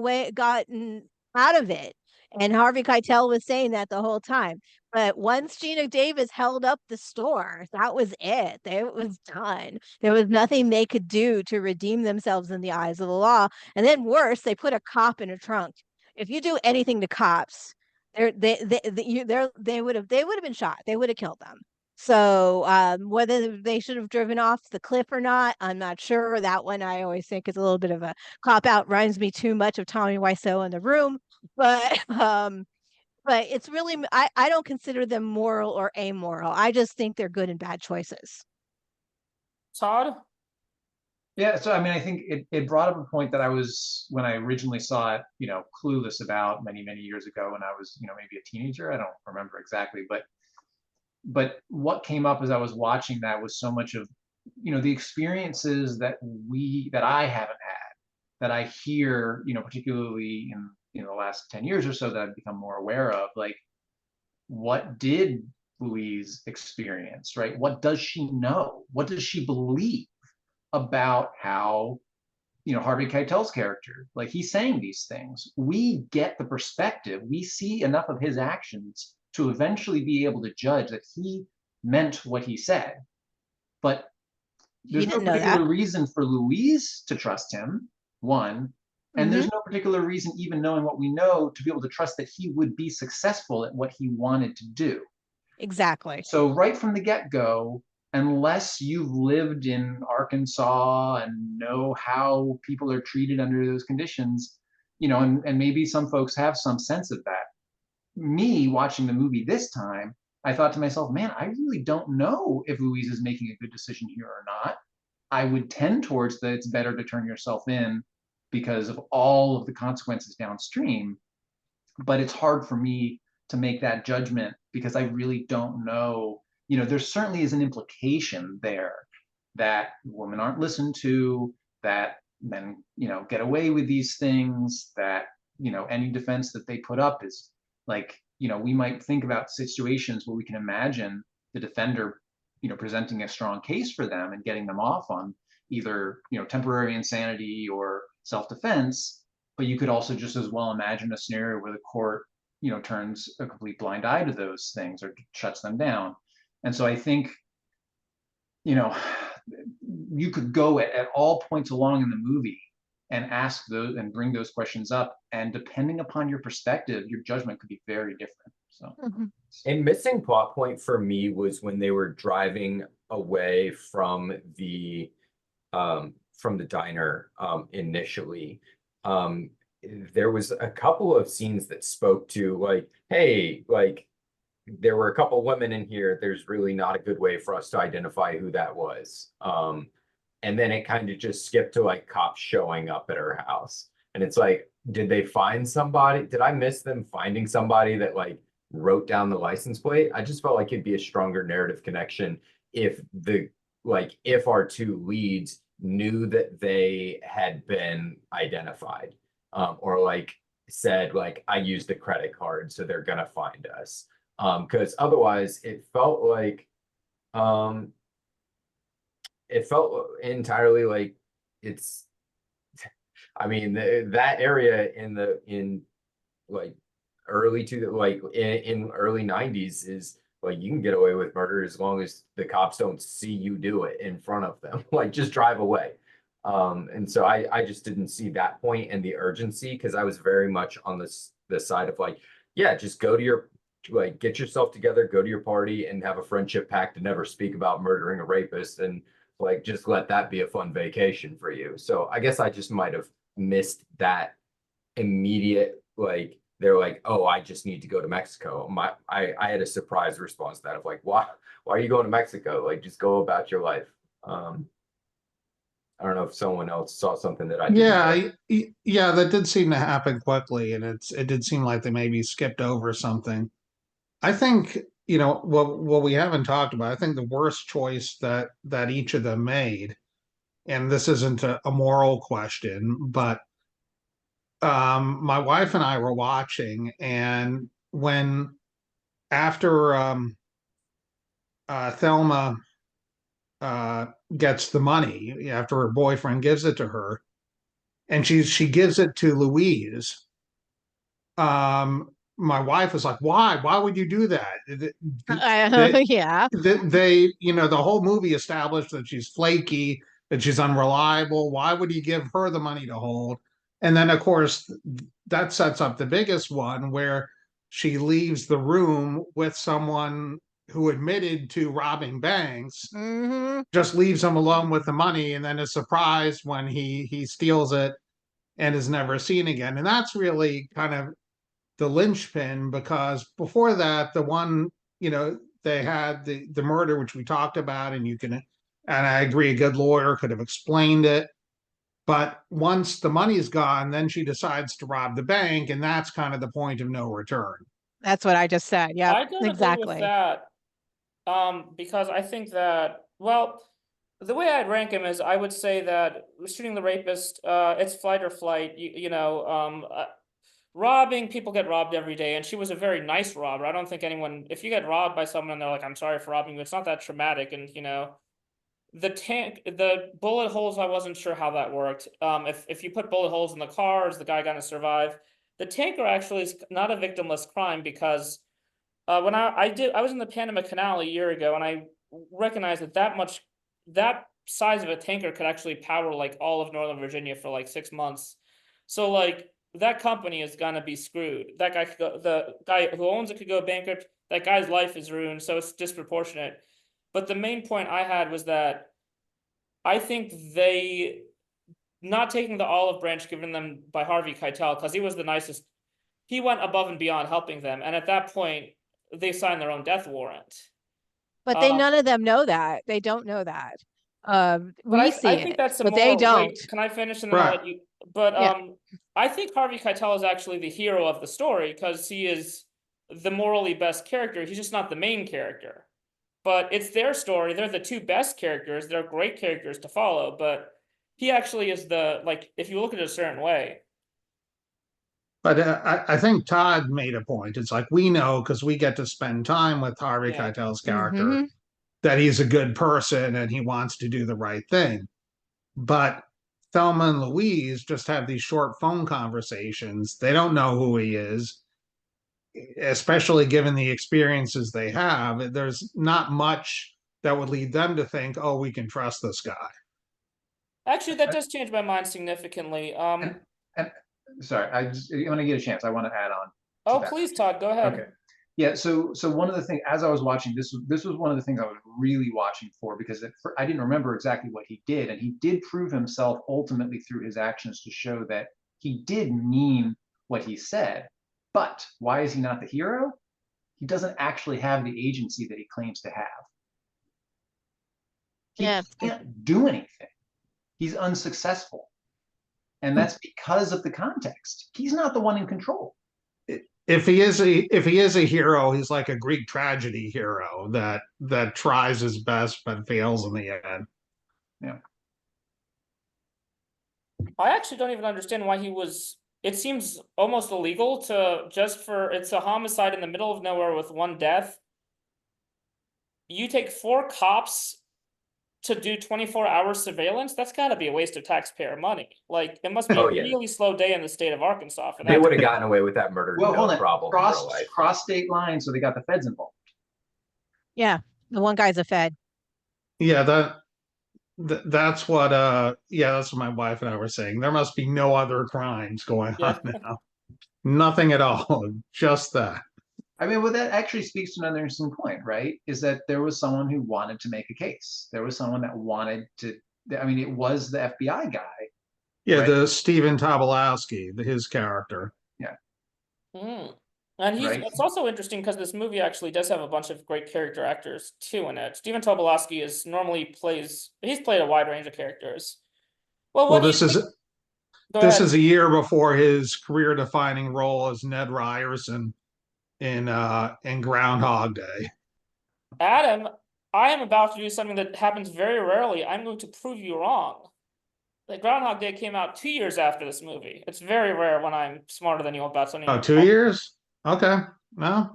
out of it. And Harvey Keitel was saying that the whole time. But once Gina Davis held up the store, that was it. It was done. There was nothing they could do to redeem themselves in the eyes of the law. And then worse, they put a cop in a trunk. If you do anything to cops, they would have been shot. They would have killed them. So whether they should have driven off the cliff or not, I'm not sure. That one I always think is a little bit of a cop out. Reminds me too much of Tommy Wiseau in The Room, but it's really I don't consider them moral or amoral. I just think they're good and bad choices. Todd? Yeah, so I mean, I think it brought up a point that I was, when I originally saw it, clueless about many, many years ago when I was, maybe a teenager. I don't remember exactly, but what came up as I was watching that was so much of, the experiences that I haven't had, that I hear, particularly in, the last 10 years or so, that I've become more aware of, like, what did Louise experience, right? What does she know? What does she believe about how, Harvey Keitel's character, like, he's saying these things. We get the perspective. We see enough of his actions to eventually be able to judge that he meant what he said. But You there's no didn't know that. particular reason for Louise to trust him, one, and Mm-hmm. there's no particular reason, even knowing what we know, to be able to trust that he would be successful at what he wanted to do. Exactly. So right from the get-go, unless you've lived in Arkansas and know how people are treated under those conditions, and maybe some folks have some sense of that. Me watching the movie this time, I thought to myself, man, I really don't know if Louise is making a good decision here or not. I would tend towards that it's better to turn yourself in because of all of the consequences downstream. But it's hard for me to make that judgment because I really don't know. There certainly is an implication there that women aren't listened to, that men, get away with these things, that, any defense that they put up is like, we might think about situations where we can imagine the defender, presenting a strong case for them and getting them off on either, temporary insanity or self-defense. But you could also just as well imagine a scenario where the court, turns a complete blind eye to those things or shuts them down. And so I think, you could go at all points along in the movie and ask those and bring those questions up. And depending upon your perspective, your judgment could be very different. So, A missing plot point for me was when they were driving away from the diner initially. There was a couple of scenes that spoke to, like, hey, like, there were a couple women in here. There's really not a good way for us to identify who that was. And then it kind of just skipped to like cops showing up at her house. And it's like, did they find somebody? Did I miss them finding somebody that like wrote down the license plate? I just felt like it'd be a stronger narrative connection if if our two leads knew that they had been identified, or like said, like, I used the credit card, so they're gonna find us. Because otherwise it felt entirely like it's, I mean, that area in like in early 90s is like, you can get away with murder as long as the cops don't see you do it in front of them. Like, just drive away. And so I just didn't see that point and the urgency, because I was very much on the side of like, yeah, just go to your like get yourself together, go to your party, and have a friendship pact to never speak about murdering a rapist, and like just let that be a fun vacation for you. So I guess I just might have missed that immediate, like they're like, oh, I just need to go to Mexico. I had a surprise response to that of like, why are you going to Mexico? Like just go about your life. I don't know if someone else saw something that I didn't. Yeah, that did seem to happen quickly, and it did seem like they maybe skipped over something. I think, what we haven't talked about, I think the worst choice that each of them made, and this isn't a moral question, but my wife and I were watching, and when after Thelma gets the money after her boyfriend gives it to her, and she gives it to Louise. My wife was like, why would you do that? Yeah. The whole movie established that she's flaky, that she's unreliable. Why would you give her the money to hold? And then of course that sets up the biggest one where she leaves the room with someone who admitted to robbing banks, just leaves him alone with the money, and then is surprised when he steals it and is never seen again. And that's really kind of the linchpin, because before that, the one, they had the murder, which we talked about, and I agree, a good lawyer could have explained it. But once the money's gone, then she decides to rob the bank, and that's kind of the point of no return. That's what I just said. Yeah, I don't agree with exactly. that. Because I think that, well, the way I'd rank him is I would say that shooting the rapist, it's flight or flight. Robbing, people get robbed every day, and she was a very nice robber. I don't think anyone, if you get robbed by someone and they're like, I'm sorry for robbing you, it's not that traumatic. And the bullet holes, I wasn't sure how that worked. If you put bullet holes in the car, is the guy gonna survive? The tanker actually is not a victimless crime, because when I was in the Panama Canal a year ago, and I recognized that size of a tanker could actually power like all of Northern Virginia for like 6 months. So like that company is gonna be screwed. That guy could go, the guy who owns it could go bankrupt. That guy's life is ruined, so it's disproportionate. But the main point I had was that I think they not taking the olive branch given them by Harvey Keitel, because he was the nicest. He went above and beyond helping them, and at that point, they signed their own death warrant. But none of them know that. They don't know that. We see I think it, that's a but they more. don't. Wait, can I finish and then I'll let you? But I think Harvey Keitel is actually the hero of the story, because he is the morally best character. He's just not the main character. But it's their story. They're the two best characters. They're great characters to follow. But he actually is if you look at it a certain way. But I think Todd made a point. It's like, we know, because we get to spend time with Harvey Keitel's character, that he's a good person and he wants to do the right thing. But Thelma and Louise just have these short phone conversations. They don't know who he is, especially given the experiences they have. There's not much that would lead them to think, oh, we can trust this guy. Actually, that does change my mind significantly. Sorry, when I get a chance, I want to add on. Oh, please, Todd, go ahead. Okay. Yeah, so one of the things, as I was watching, this was one of the things I was really watching for, because I didn't remember exactly what he did, and he did prove himself ultimately through his actions to show that he did mean what he said. But why is he not the hero? He doesn't actually have the agency that he claims to have. He can't do anything. He's unsuccessful. And that's because of the context. He's not the one in control. If he is a hero, he's like a Greek tragedy hero that tries his best but fails in the end. Yeah. I actually don't even understand why it seems almost illegal it's a homicide in the middle of nowhere with one death. You take 4 cops to do 24-hour surveillance. That's got to be a waste of taxpayer money. Like, it must be a really slow day in the state of Arkansas for that. They would have gotten away with that murder. Well, hold on. Problem. Cross state lines, so they got the feds involved. Yeah, the one guy's a fed. Yeah, that's what that's what my wife and I were saying. There must be no other crimes going on now. Nothing at all. Just that. I mean, well, that actually speaks to another interesting point, right? Is that there was someone who wanted to make a case. There was someone that wanted to, I mean, it was the FBI guy, Yeah, right? the Stephen Tobolowsky, his character. Yeah, Mm. And right. it's also interesting because this movie actually does have a bunch of great character actors too in it. Stephen Tobolowsky he's played a wide range of characters. Well, what Well, do you think? Go this ahead. is a year before his career-defining role as Ned Ryerson in Groundhog Day. Adam, I am about to do something that happens very rarely. I'm going to prove you wrong. Like Groundhog Day came out 2 years after this movie. It's very rare when I'm smarter than you about Oh, something. 2 years? Okay. No,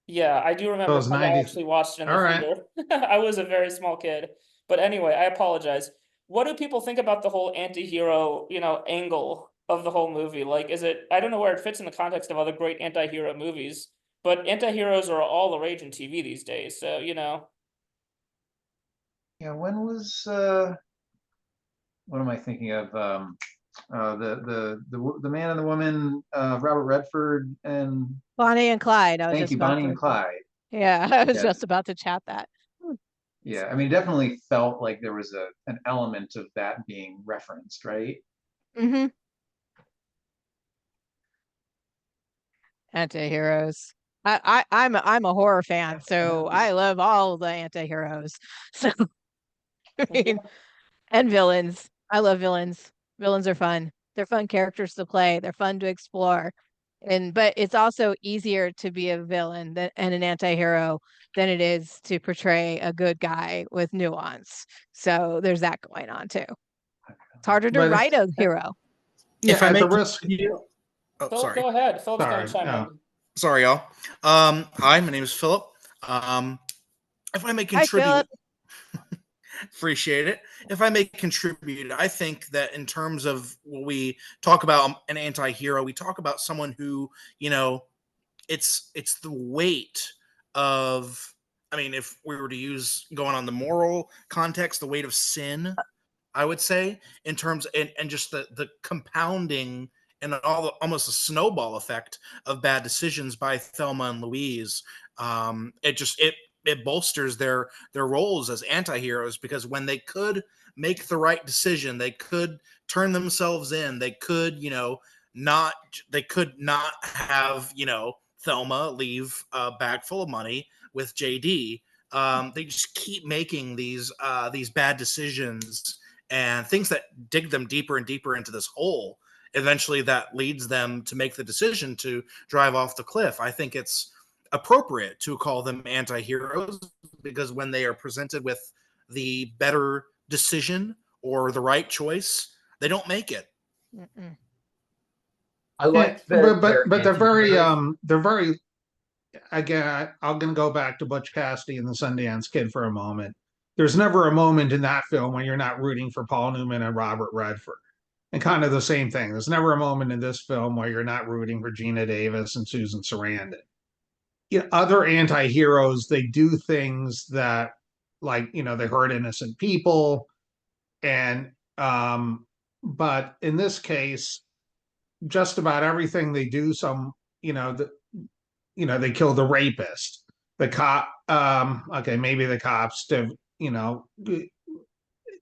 Yeah, I do that remember was because I 90. actually watched it in All the right. theater. I was a very small kid. But anyway, I apologize. What do people think about the whole anti-hero, angle of the whole movie? Like, I don't know where it fits in the context of other great anti-hero movies, but anti-heroes are all the rage in TV these days. So, Yeah, when was what am I thinking of? The man and the woman, Robert Redford and Bonnie and Clyde. I was thank just you, about Bonnie and to. Clyde. Yeah, I was Yeah, just about to chat that. yeah. I mean, definitely felt like there was an element of that being referenced, right? Mm-hmm. Anti-heroes. I'm a horror fan, so Definitely. I love all the anti-heroes. So I mean, and villains. I love villains. Villains are fun. They're fun characters to play. They're fun to explore. But it's also easier to be a villain and an anti-hero than it is to portray a good guy with nuance. So there's that going on too. It's harder to But write a hero. yeah, If I at may the risk. continue, oh, Philip, sorry. go ahead. Philip's going to Sorry. chime No. in. Sorry, y'all. Hi, my name is Philip. If I may Hi, Philip. contribute, appreciate it. If I may contribute, I think that in terms of when we talk about an anti-hero, we talk about someone who, it's the weight of, I mean, if we were to use going on the moral context, the weight of sin, I would say, in terms and just the compounding and almost a snowball effect of bad decisions by Thelma and Louise. It bolsters their roles as anti-heroes, because when they could make the right decision, they could turn themselves in, not they could not have Thelma leave a bag full of money with JD. They just keep making these bad decisions and things that dig them deeper and deeper into this hole. Eventually, that leads them to make the decision to drive off the cliff. I think it's appropriate to call them anti-heroes, because when they are presented with the better decision or the right choice, they don't make it. Mm-mm. I Yeah, like that but anti-heroes. they're very again. I'm going to go back to Butch Cassidy and the Sundance Kid for a moment. There's never a moment in that film when you're not rooting for Paul Newman and Robert Redford. And kind of the same thing. There's never a moment in this film where you're not rooting for Gina Davis and Susan Sarandon. Other anti-heroes, they do things that, like, they hurt innocent people. And but in this case, just about everything they do, they kill the rapist, the cop. Okay, maybe the cops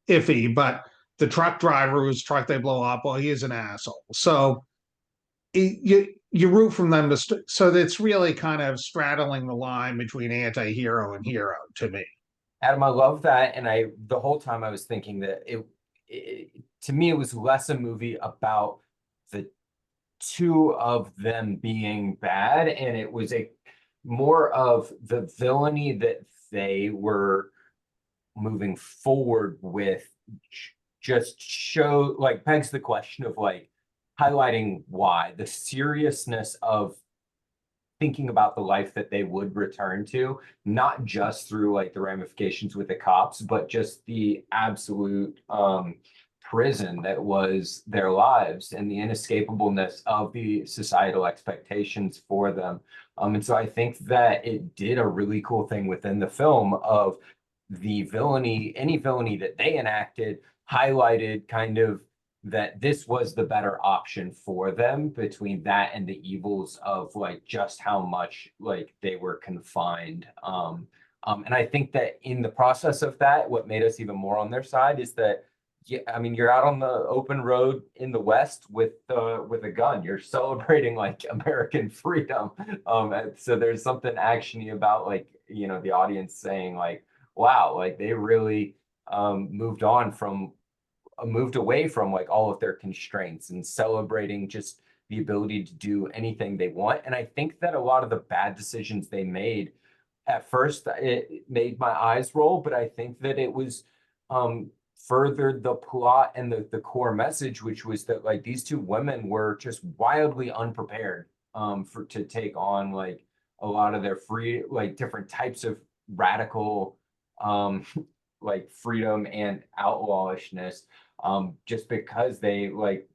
iffy, but the truck driver whose truck they blow up, well, he's an asshole. So you root from them so it's really kind of straddling the line between anti-hero and hero to me. Adam, I love that, and the whole time I was thinking that to me it was less a movie about the two of them being bad, and it was more of the villainy that they were moving forward with. Just begs the question of highlighting why the seriousness of thinking about the life that they would return to, not just through the ramifications with the cops, but just the absolute prison that was their lives and the inescapableness of the societal expectations for them. And so I think that it did a really cool thing within the film of the villainy, any villainy that they enacted highlighted kind of that this was the better option for them between that and the evils of like just how much like they were confined. And I think that in the process of that, what made us even more on their side is that, yeah, I mean, you're out on the open road in the West with a gun. You're celebrating like American freedom. And so there's something actiony about like, you know, the audience saying like, wow, like they really moved away from like all of their constraints and celebrating just the ability to do anything they want. And I think that a lot of the bad decisions they made at first, it made my eyes roll, but I think that it was furthered the plot and the core message, which was that like these two women were just wildly unprepared to take on like a lot of their free, like different types of radical like freedom and outlawishness, just because they like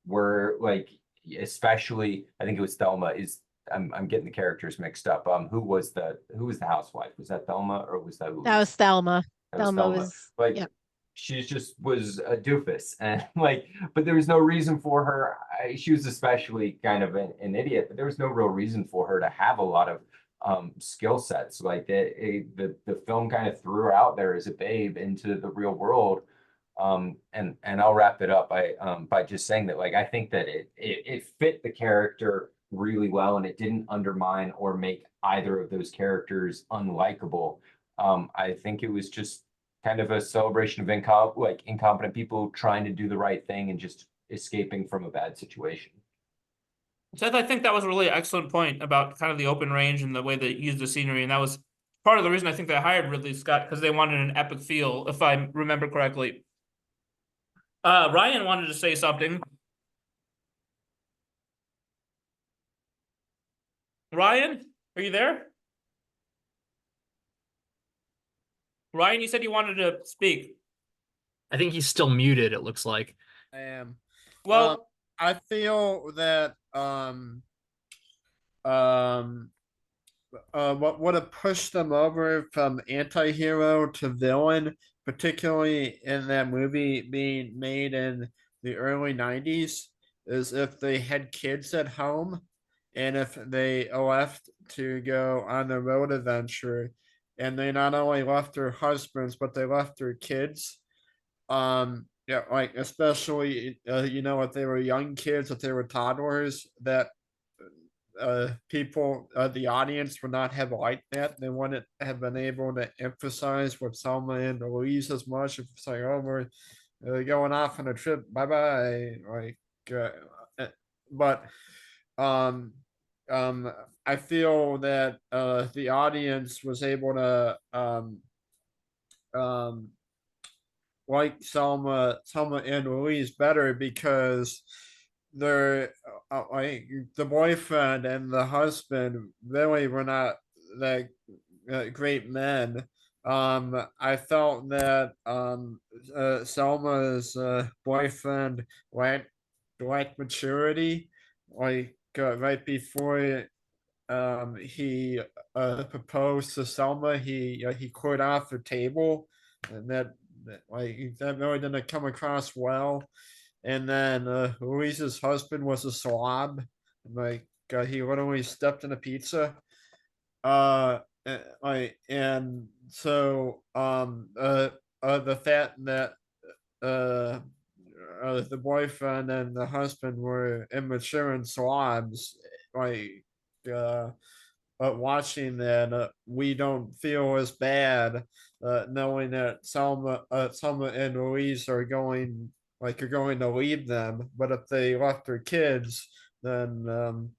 were like, especially I think it was Thelma is I'm getting the characters mixed up. Who was the housewife? Was that Thelma or was that Louise? That was Thelma. That was Thelma Thelma. was Like yeah. she just was a doofus, and like, but there was no reason for her. She was especially kind of an idiot, but there was no real reason for her to have a lot of skill sets. Like the film kind of threw her out there as a babe into the real world. And I'll wrap it up by just saying that like I think that it fit the character really well, and it didn't undermine or make either of those characters unlikable. I think it was just kind of a celebration of incompetent people trying to do the right thing and just escaping from a bad situation. Seth, I think that was a really excellent point about kind of the open range and the way they used the scenery. And that was part of the reason I think they hired Ridley Scott, because they wanted an epic feel, if I remember correctly. Ryan wanted to say something. Ryan, are you there? Ryan, you said you wanted to speak. I think he's still muted, it looks like. I am. Well, I feel that what would have pushed them over from anti-hero to villain, particularly in that movie being made in the early 90s, is if they had kids at home and if they left to go on a road adventure and they not only left their husbands but they left their kids. Yeah, like especially you know, if they were young kids, if they were toddlers, that people, the audience would not have liked that. They wouldn't have been able to emphasize with Thelma and Louise as much. If it's like, oh, we're going off on a trip, bye bye. Like, but I feel that the audience was able to like Thelma and Louise better because they're like the boyfriend and the husband really were not that great men. I felt that Selma's boyfriend lacked maturity. Like right before he proposed to Selma, he quit off the table, and that really didn't come across well. And then Louise's husband was a slob. Like he literally stepped in a pizza. And so the fact that the boyfriend and the husband were immature and slobs, like watching that, we don't feel as bad knowing that Selma and Louise are going to leave them. But if they left their kids, then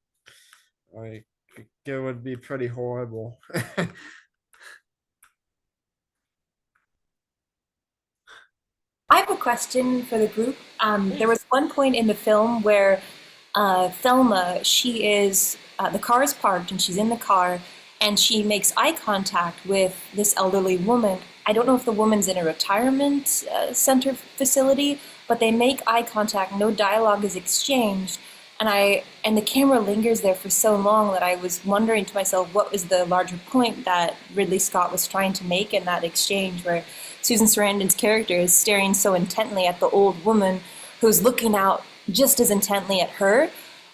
like it would be pretty horrible. I have a question for the group. There was one point in the film where Thelma, she is, the car is parked and she's in the car and she makes eye contact with this elderly woman. I don't know if the woman's in a retirement center facility, but they make eye contact, no dialogue is exchanged. And the camera lingers there for so long that I was wondering to myself, what was the larger point that Ridley Scott was trying to make in that exchange where Susan Sarandon's character is staring so intently at the old woman who's looking out just as intently at her.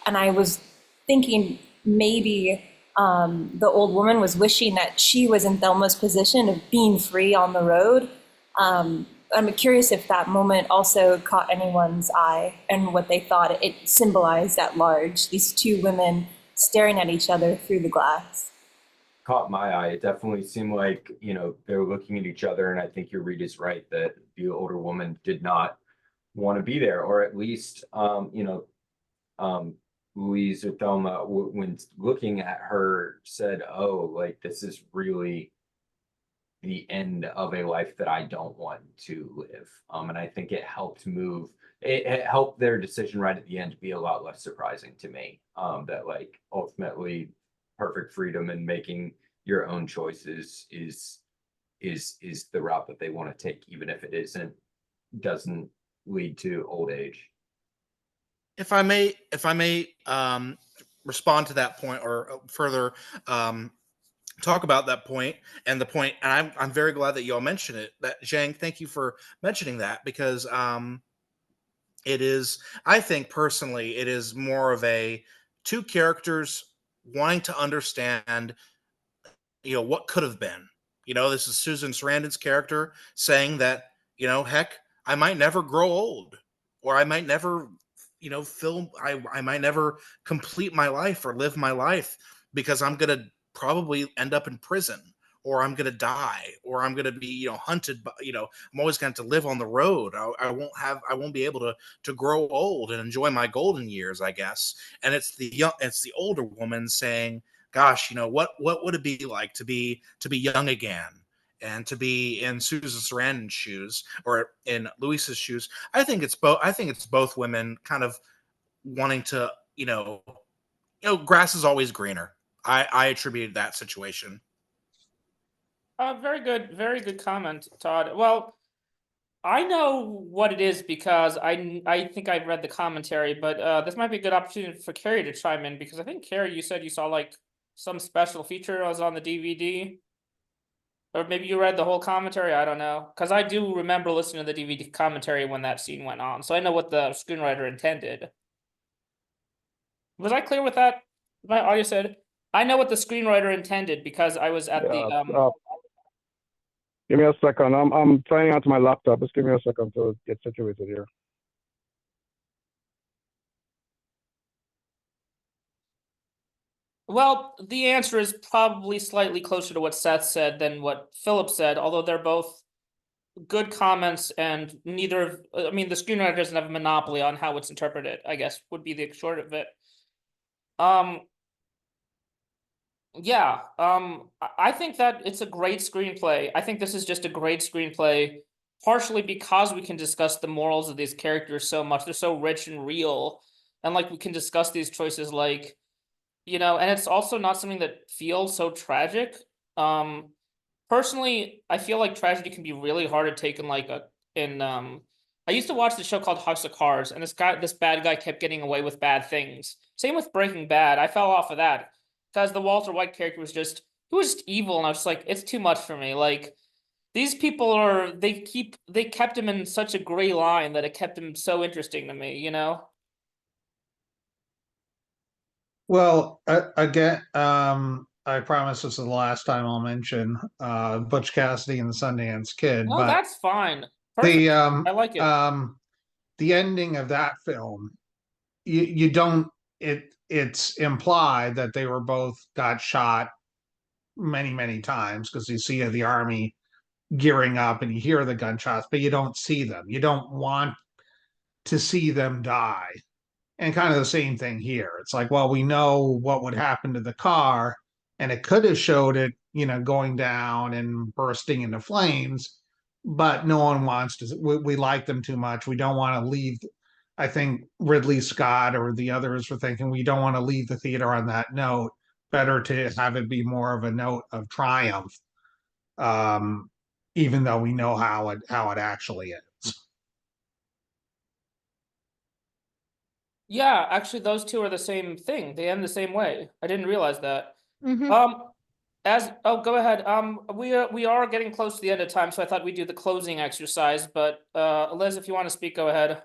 And I was thinking maybe the old woman was wishing that she was in Thelma's position of being free on the road. I'm curious if that moment also caught anyone's eye and what they thought it symbolized at large, these two women staring at each other through the glass. Caught my eye. It definitely seemed like, they were looking at each other, and I think your read is right that the older woman did not want to be there, or at least, Louise or Thelma, when looking at her, said, "Oh, like this is really the end of a life that I don't want to live." And I think it helped it helped their decision right at the end to be a lot less surprising to me. That like ultimately perfect freedom and making your own choices is the route that they want to take, even if it doesn't lead to old age. If I may respond to that point or further talk about that point and the point, and I'm very glad that you all mentioned it. That Zhang, thank you for mentioning that, because it is, I think personally, it is more of a two characters wanting to understand, what could have been. This is Susan Sarandon's character saying that, heck, I might never grow old, or I might never, I might never complete my life or live my life, because I'm going to probably end up in prison, or I'm going to die, or I'm going to be, hunted, but, I'm always going to live on the road. I won't be able to grow old and enjoy my golden years, I guess. And it's the older woman saying, gosh, what would it be like to be young again, and to be in Susan Sarandon's shoes or in Louise's shoes? I think it's both women kind of wanting to, grass is always greener. I attributed that situation. Very good comment, Todd. Well, I know what it is because I think I've read the commentary, but this might be a good opportunity for Carrie to chime in, because I think, Carrie, you said you saw like some special feature was on the DVD, or maybe you read the whole commentary. I don't know, because I do remember listening to the DVD commentary when that scene went on, so I know what the screenwriter intended. Was I clear with that? My audio said, I know what the screenwriter intended because I was at the Give me a second. I'm signing out to my laptop. Just give me a second to get situated here. Well, the answer is probably slightly closer to what Seth said than what Philip said, although they're both good comments, and neither of, I mean, the screenwriter doesn't have a monopoly on how it's interpreted, I guess, would be the short of it. Yeah, I think that it's a great screenplay. I think this is just a great screenplay, partially because we can discuss the morals of these characters so much. They're so rich and real, and like we can discuss these choices, like, and it's also not something that feels so tragic. Personally, I feel like tragedy can be really hard to take I used to watch the show called House of Cards, and this bad guy kept getting away with bad things. Same with Breaking Bad. I fell off of that because the Walter White character was just evil, and I was just like, it's too much for me. Like, these people they kept him in such a gray line that it kept him so interesting to me, Well, again, I promise this is the last time I'll mention Butch Cassidy and the Sundance Kid, No, but that's fine. Perfect. I like it. The ending of that film, you don't, it's implied that they were both got shot many times, because you see the army gearing up and you hear the gunshots, but you don't see them. You don't want to see them die. And kind of the same thing here. It's like, well, we know what would happen to the car, and it could have showed it, going down and bursting into flames, but no one wants to. We like them too much. We don't want to leave. I think Ridley Scott or the others were thinking we don't want to leave the theater on that note. Better to have it be more of a note of triumph, even though we know how it actually is. Yeah, actually, those two are the same thing. They end the same way. I didn't realize that. Mhm. Go ahead. We are getting close to the end of time, so I thought we'd do the closing exercise. But Liz, if you want to speak, go ahead.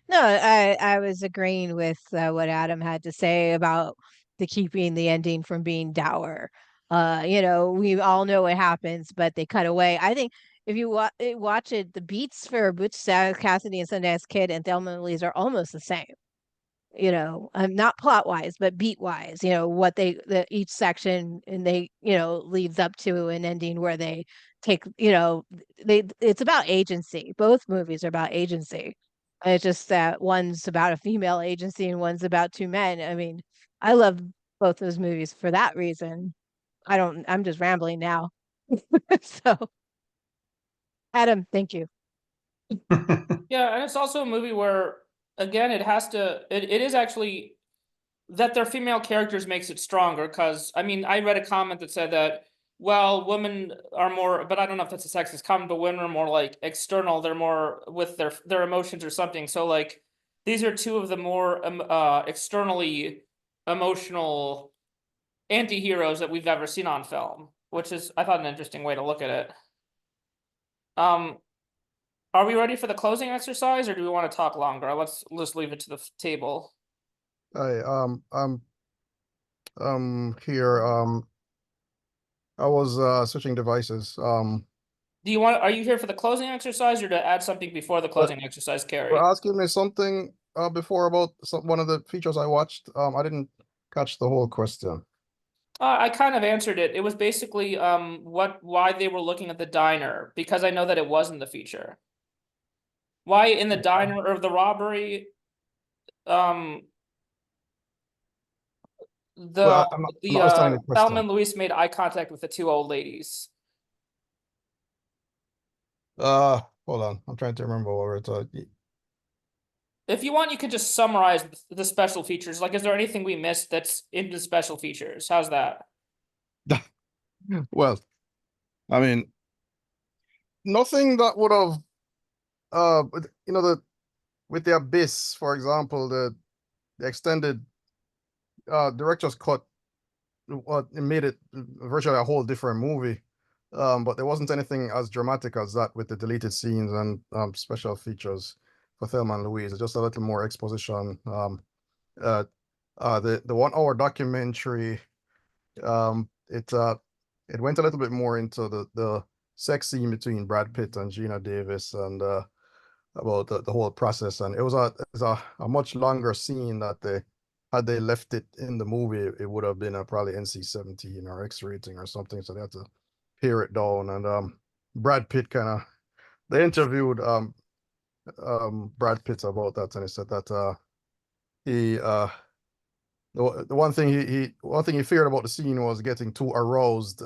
No, I was agreeing with what Adam had to say about the keeping the ending from being dour. We all know what happens, but they cut away. I think if you watch it, the beats for Butch Cassidy and Sundance Kid and Thelma and Louise are almost the same. Not plot wise, but beat wise. What each section and they leads up to an ending where they take it's about agency. Both movies are about agency. And it's just that one's about a female agency and one's about two men. I mean, I love both those movies for that reason. I'm just rambling now. So, Adam, thank you. Yeah, and it's also a movie where, again, it is actually that they're female characters makes it stronger. Because I mean, I read a comment that said that, well, women are more, but I don't know if that's a sexist comment, but women are more like external. They're more with their emotions or something. So like, these are two of the more externally emotional anti-heroes that we've ever seen on film, which is, I thought, an interesting way to look at it. Are we ready for the closing exercise, or do we want to talk longer? Let's leave it to the table. Hi, here. I was switching devices. Are you here for the closing exercise or to add something before the closing exercise, Carrie? You're asking me something before about one of the features I watched. I didn't catch the whole question. I kind of answered it. It was basically why they were looking at the diner, because I know that it wasn't the feature. Why in the diner or the robbery, Well, I'm not understanding the question. Thelma and Louise made eye contact with the two old ladies. Hold on. I'm trying to remember what we're talking. If you want, you could just summarize the special features. Like, is there anything we missed that's in the special features? How's that? Well, I mean, nothing that would have, with the Abyss, for example, the extended director's cut, it made it virtually a whole different movie. But there wasn't anything as dramatic as that with the deleted scenes and special features for Thelma and Louise. It's just a little more exposition. The 1 hour documentary, it went a little bit more into the sex scene between Brad Pitt and Gina Davis and about the whole process. And it was a much longer scene that had they left it in the movie, it would have been probably NC-17 or X rating or something. So they had to pare it down. And Brad Pitt they interviewed Brad Pitt about that, and he said that the one thing he feared about the scene was getting too aroused,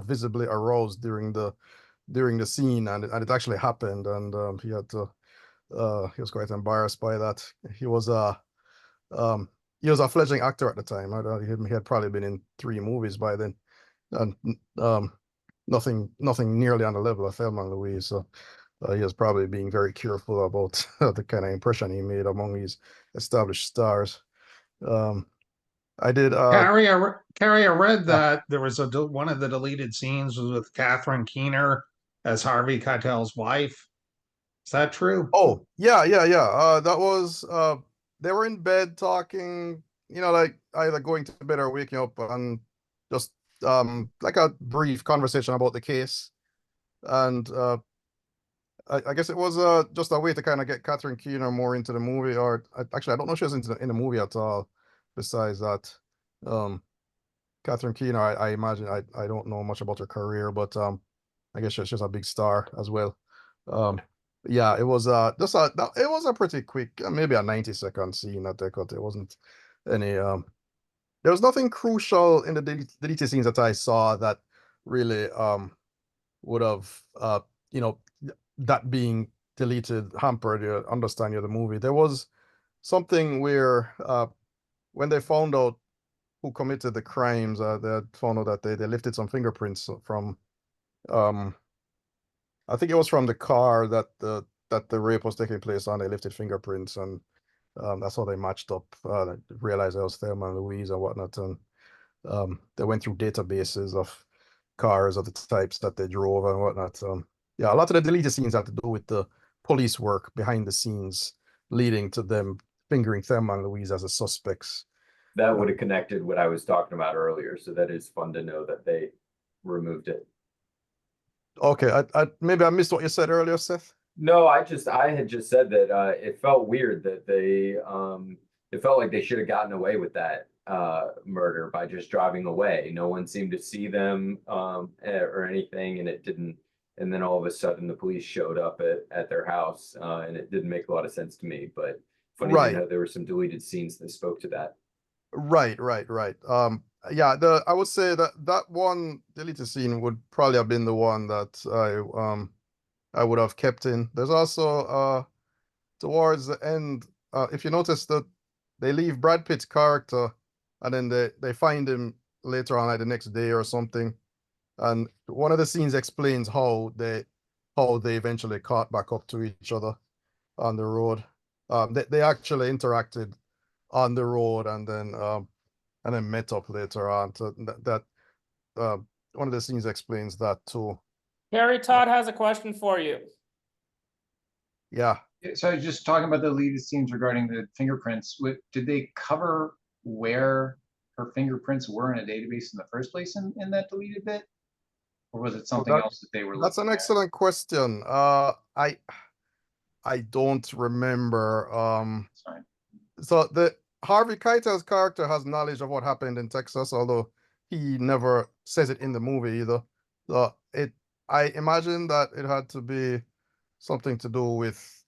visibly aroused during the scene, and it actually happened, and he was quite embarrassed by that. He was a fledgling actor at the time. He had probably been in 3 movies by then, and nothing nearly on the level of Thelma and Louise. So he was probably being very careful about the kind of impression he made among these established stars. I did. Carrie, I read that there was one of the deleted scenes was with Catherine Keener as Harvey Keitel's wife. Is that true? Oh, yeah. That was they were in bed talking, like either going to bed or waking up, and just like a brief conversation about the case. And I guess it was just a way to kind of get Catherine Keener more into the movie, or actually I don't know if she was in the movie at all. Besides that, Catherine Keener, I imagine I don't know much about her career, but I guess she's a big star as well. Yeah, it was it was a pretty quick, maybe a 90-second scene that they cut. It wasn't any there was nothing crucial in the deleted scenes that I saw that really would have that being deleted hampered your understanding of the movie. There was something where when they found out who committed the crimes, they found out that they lifted some fingerprints from I think it was from the car that the rape was taking place on. They lifted fingerprints, and that's how they matched up. Realized it was Thelma and Louise and whatnot, and they went through databases of cars of the types that they drove and whatnot. Yeah, a lot of the deleted scenes have to do with the police work behind the scenes leading to them fingering Thelma and Louise as the suspects. That would have connected what I was talking about earlier. So that is fun to know that they removed it. Okay, I maybe I missed what you said earlier, Seth. No, I had just said that it felt weird that they it felt like they should have gotten away with that murder by just driving away. No one seemed to see them or anything, and it didn't. And then all of a sudden, the police showed up at their house, and it didn't make a lot of sense to me. But funny to Right. know there were some deleted scenes that spoke to that. Right. Yeah, I would say that that one deleted scene would probably have been the one that I would have kept in. There's also towards the end, if you notice that they leave Brad Pitt's character and then they find him later on, like the next day or something. And one of the scenes explains how they eventually caught back up to each other on the road. They actually interacted on the road and then met up later on. So that one of the scenes explains that too. Harry Todd has a question for you. Yeah. So I was just talking about the deleted scenes regarding the fingerprints. Did they cover where her fingerprints were in a database in the first place in that deleted bit? Or was it something else that they were That's looking an at? excellent question. I don't remember. Sorry. So the Harvey Keitel's character has knowledge of what happened in Texas, although he never says it in the movie either. So I imagine that it had to be something to do with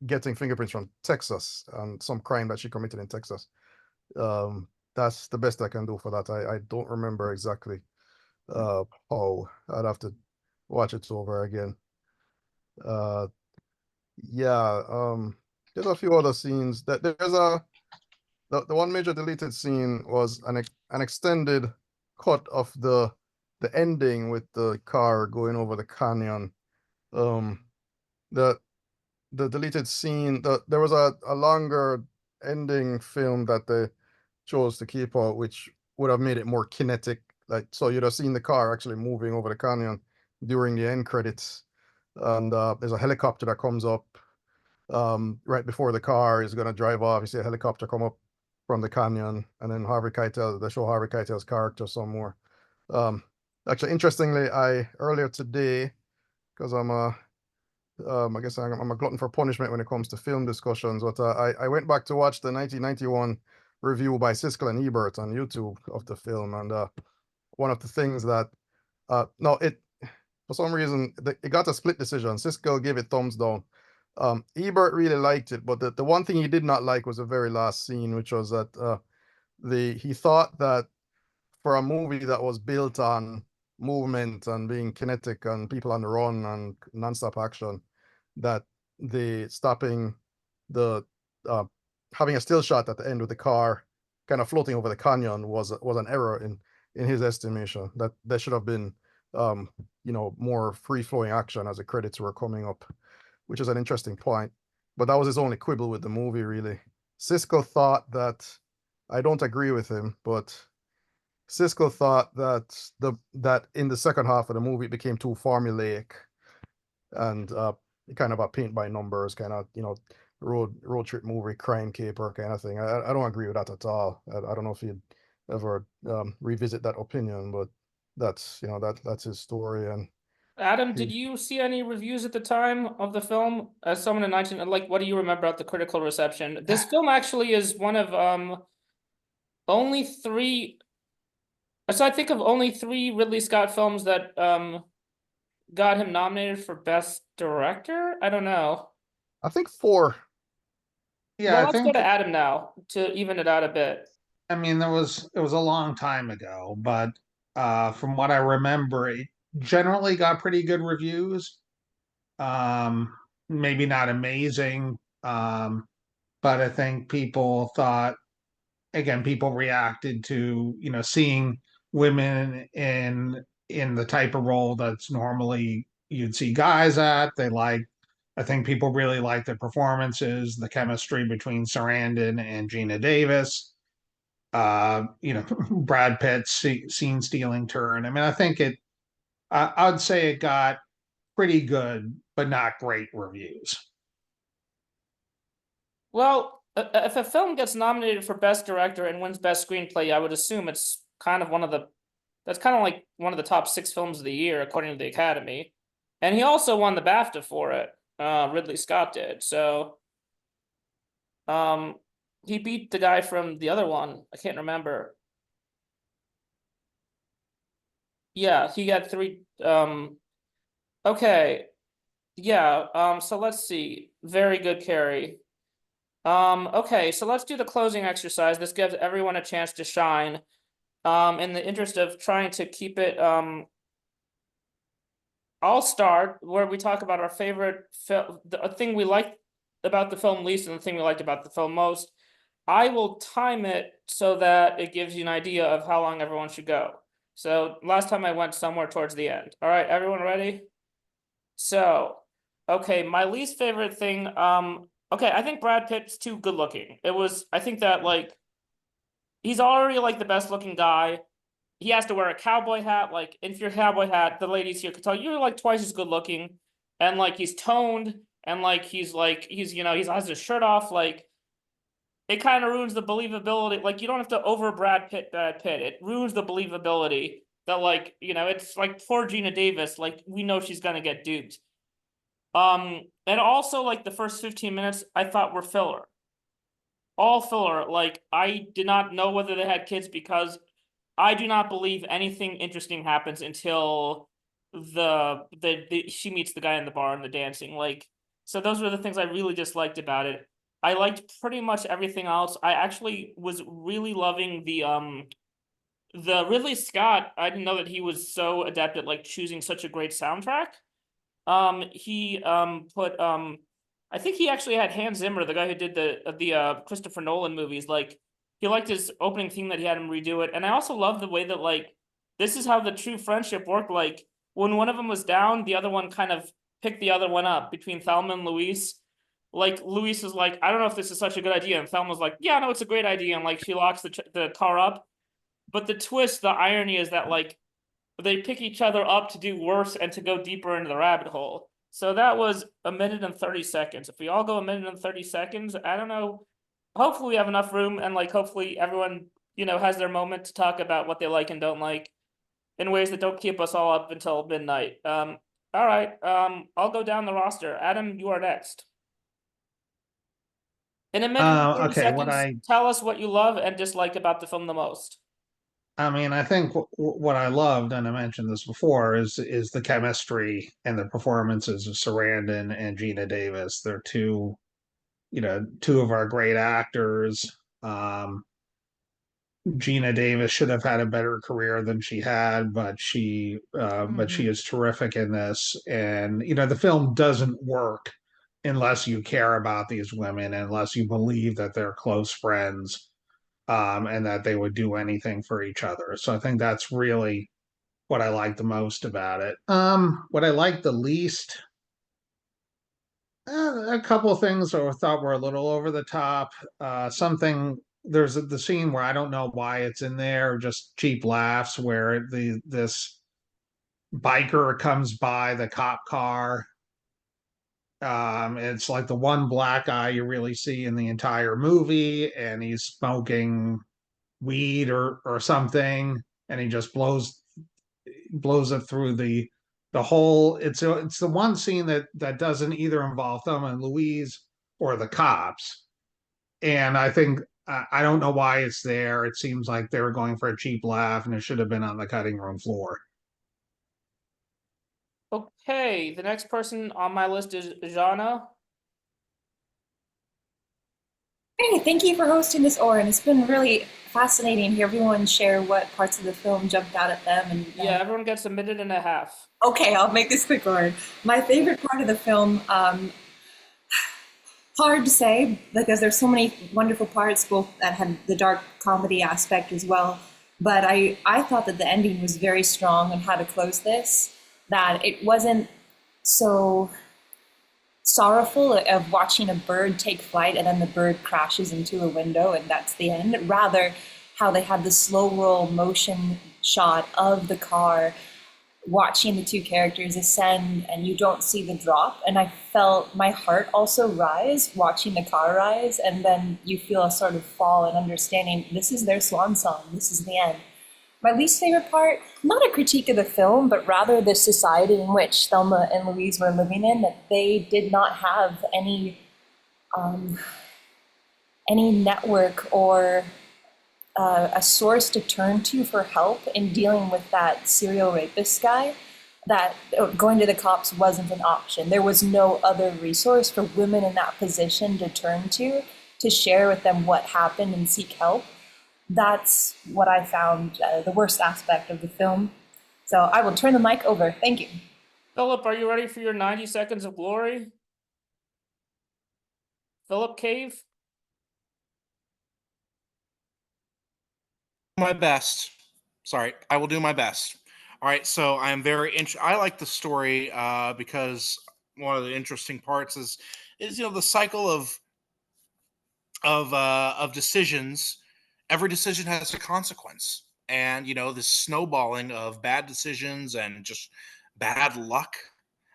getting fingerprints from Texas and some crime that she committed in Texas. That's the best I can do for that. I don't remember exactly how. I'd have to watch it over again. Yeah, there's a few other scenes that there's the one major deleted scene was an extended cut of the ending with the car going over the canyon. The deleted scene, there was a longer ending film that they chose to keep out, which would have made it more kinetic. Like, so you'd have seen the car actually moving over the canyon during the end credits. And there's a helicopter that comes up right before the car is going to drive off. You see a helicopter come up from the canyon, and then they show Harvey Keitel's character some more. Actually, interestingly, earlier today, because I guess I'm a glutton for punishment when it comes to film discussions, but I went back to watch the 1991 review by Siskel and Ebert on YouTube of the film, and one of the things that no, it for some reason it got a split decision. Siskel gave it thumbs down. Ebert really liked it, but the one thing he did not like was the very last scene, which was that he thought that for a movie that was built on movement and being kinetic and people on the run and nonstop action, that the stopping the having a still shot at the end with the car kind of floating over the canyon was an error in his estimation. That there should have been more free flowing action as the credits were coming up, which is an interesting point. But that was his only quibble with the movie, really. Siskel thought that, I don't agree with him, but Siskel thought that in the second half of the movie it became too formulaic and kind of a paint by numbers kind of road trip movie, crime caper kind of thing. I don't agree with that at all. I don't know if you'd ever revisit that opinion, but that's that's his story. And Adam, did you see any reviews at the time of the film? As someone in 19, like, what do you remember about the critical reception? This film actually is one of only three. So I think of only three Ridley Scott films that got him nominated for Best Director. I don't know. I think 4. Yeah, Well, I let's go think to Adam now to even it out a bit. I mean it was a long time ago, but from what I remember, it generally got pretty good reviews. Maybe not amazing, but I think people thought, again, people reacted to seeing women in the type of role that's normally you'd see guys at. I think people really liked the performances, the chemistry between Sarandon and Gina Davis. Brad Pitt's scene stealing turn. I mean, I think I'd say it got pretty good, but not great reviews. Well, if a film gets nominated for Best Director and wins Best Screenplay, I would assume it's kind of that's kind of like one of the top 6 films of the year, according to the Academy. And he also won the BAFTA for it. Ridley Scott did. So, he beat the guy from the other one. I can't remember. Yeah, he got 3. Okay. Yeah. So let's see. Very good, Carrie. Okay, so let's do the closing exercise. This gives everyone a chance to shine. In the interest of trying to keep it, I'll start where we talk about our favorite film, the thing we liked about the film least and the thing we liked about the film most. I will time it so that it gives you an idea of how long everyone should go. So last time I went somewhere towards the end. All right, everyone ready? So, okay, my least favorite thing, okay, I think Brad Pitt's too good looking. I think that like, he's already like the best looking guy. He has to wear a cowboy hat. Like, if you're a cowboy hat, the ladies here can tell you're like twice as good looking. And like, he's toned and like, he has his shirt off. Like, it kind of ruins the believability. Like, you don't have to over Brad Pitt. It ruins the believability that like, it's like poor Gina Davis. Like, we know she's gonna get duped. And also like the first 15 minutes I thought were filler. All filler. Like, I did not know whether they had kids because I do not believe anything interesting happens until she meets the guy in the bar and the dancing. Like, so those were the things I really disliked about it. I liked pretty much everything else. I actually was really loving the Ridley Scott. I didn't know that he was so adept at like choosing such a great soundtrack. He put I think he actually had Hans Zimmer, the guy who did the Christopher Nolan movies. Like, he liked his opening theme that he had him redo it. And I also love the way that like this is how the true friendship worked. Like, when one of them was down, the other one kind of picked the other one up. Between Thelma and Louise, like Louise is like, I don't know if this is such a good idea, and Thelma's like, yeah, no, it's a great idea, and like she locks the car up. But the twist, the irony is that like they pick each other up to do worse and to go deeper into the rabbit hole. So that was 1:30. If we all go 1:30, I don't know. Hopefully we have enough room, and like hopefully everyone, has their moment to talk about what they like and don't like in ways that don't keep us all up until midnight. All right. I'll go down the roster. Adam, you are next. In 1:30, tell us what you love and dislike about the film the most. I mean, I think what I loved, and I mentioned this before, is the chemistry and the performances of Sarandon and Gina Davis. They're two of our great actors. Gina Davis should have had a better career than she had, but she is terrific in this. And the film doesn't work unless you care about these women, unless you believe that they're close friends, and that they would do anything for each other. So I think that's really what I like the most about it. What I like the least, a couple of things I thought were a little over the top. There's the scene where I don't know why it's in there, just cheap laughs, where this biker comes by the cop car. It's like the one black guy you really see in the entire movie, and he's smoking weed or something, and he just blows it through the whole. It's the one scene that doesn't either involve Thelma and Louise or the cops, and I think I don't know why it's there. It seems like they were going for a cheap laugh, and it should have been on the cutting room floor. Okay, the next person on my list is Jana. Hey, thank you for hosting this, Oren. It's been really fascinating to hear everyone share what parts of the film jumped out at them. And yeah, everyone gets a minute and a half. Okay, I'll make this quick, Oren. My favorite part of the film, hard to say because there's so many wonderful parts, both that had the dark comedy aspect as well. But I thought that the ending was very strong on how to close this, that it wasn't so sorrowful of watching a bird take flight and then the bird crashes into a window and that's the end. Rather, how they had the slow roll motion shot of the car watching the two characters ascend and you don't see the drop. And I felt my heart also rise watching the car rise, and then you feel a sort of fall and understanding this is their swan song, this is the end. My least favorite part, not a critique of the film, but rather the society in which Thelma and Louise were living in, that they did not have any network or a source to turn to for help in dealing with that serial rapist guy, that going to the cops wasn't an option. There was no other resource for women in that position to turn to share with them what happened and seek help. That's what I found the worst aspect of the film. So I will turn the mic over. Thank you. Philip, are you ready for your 90 seconds of glory? Philip Cave? My best. Sorry, I will do my best. All right, so I am I like the story because one of the interesting parts is the cycle of decisions. Every decision has a consequence, and this snowballing of bad decisions and just bad luck,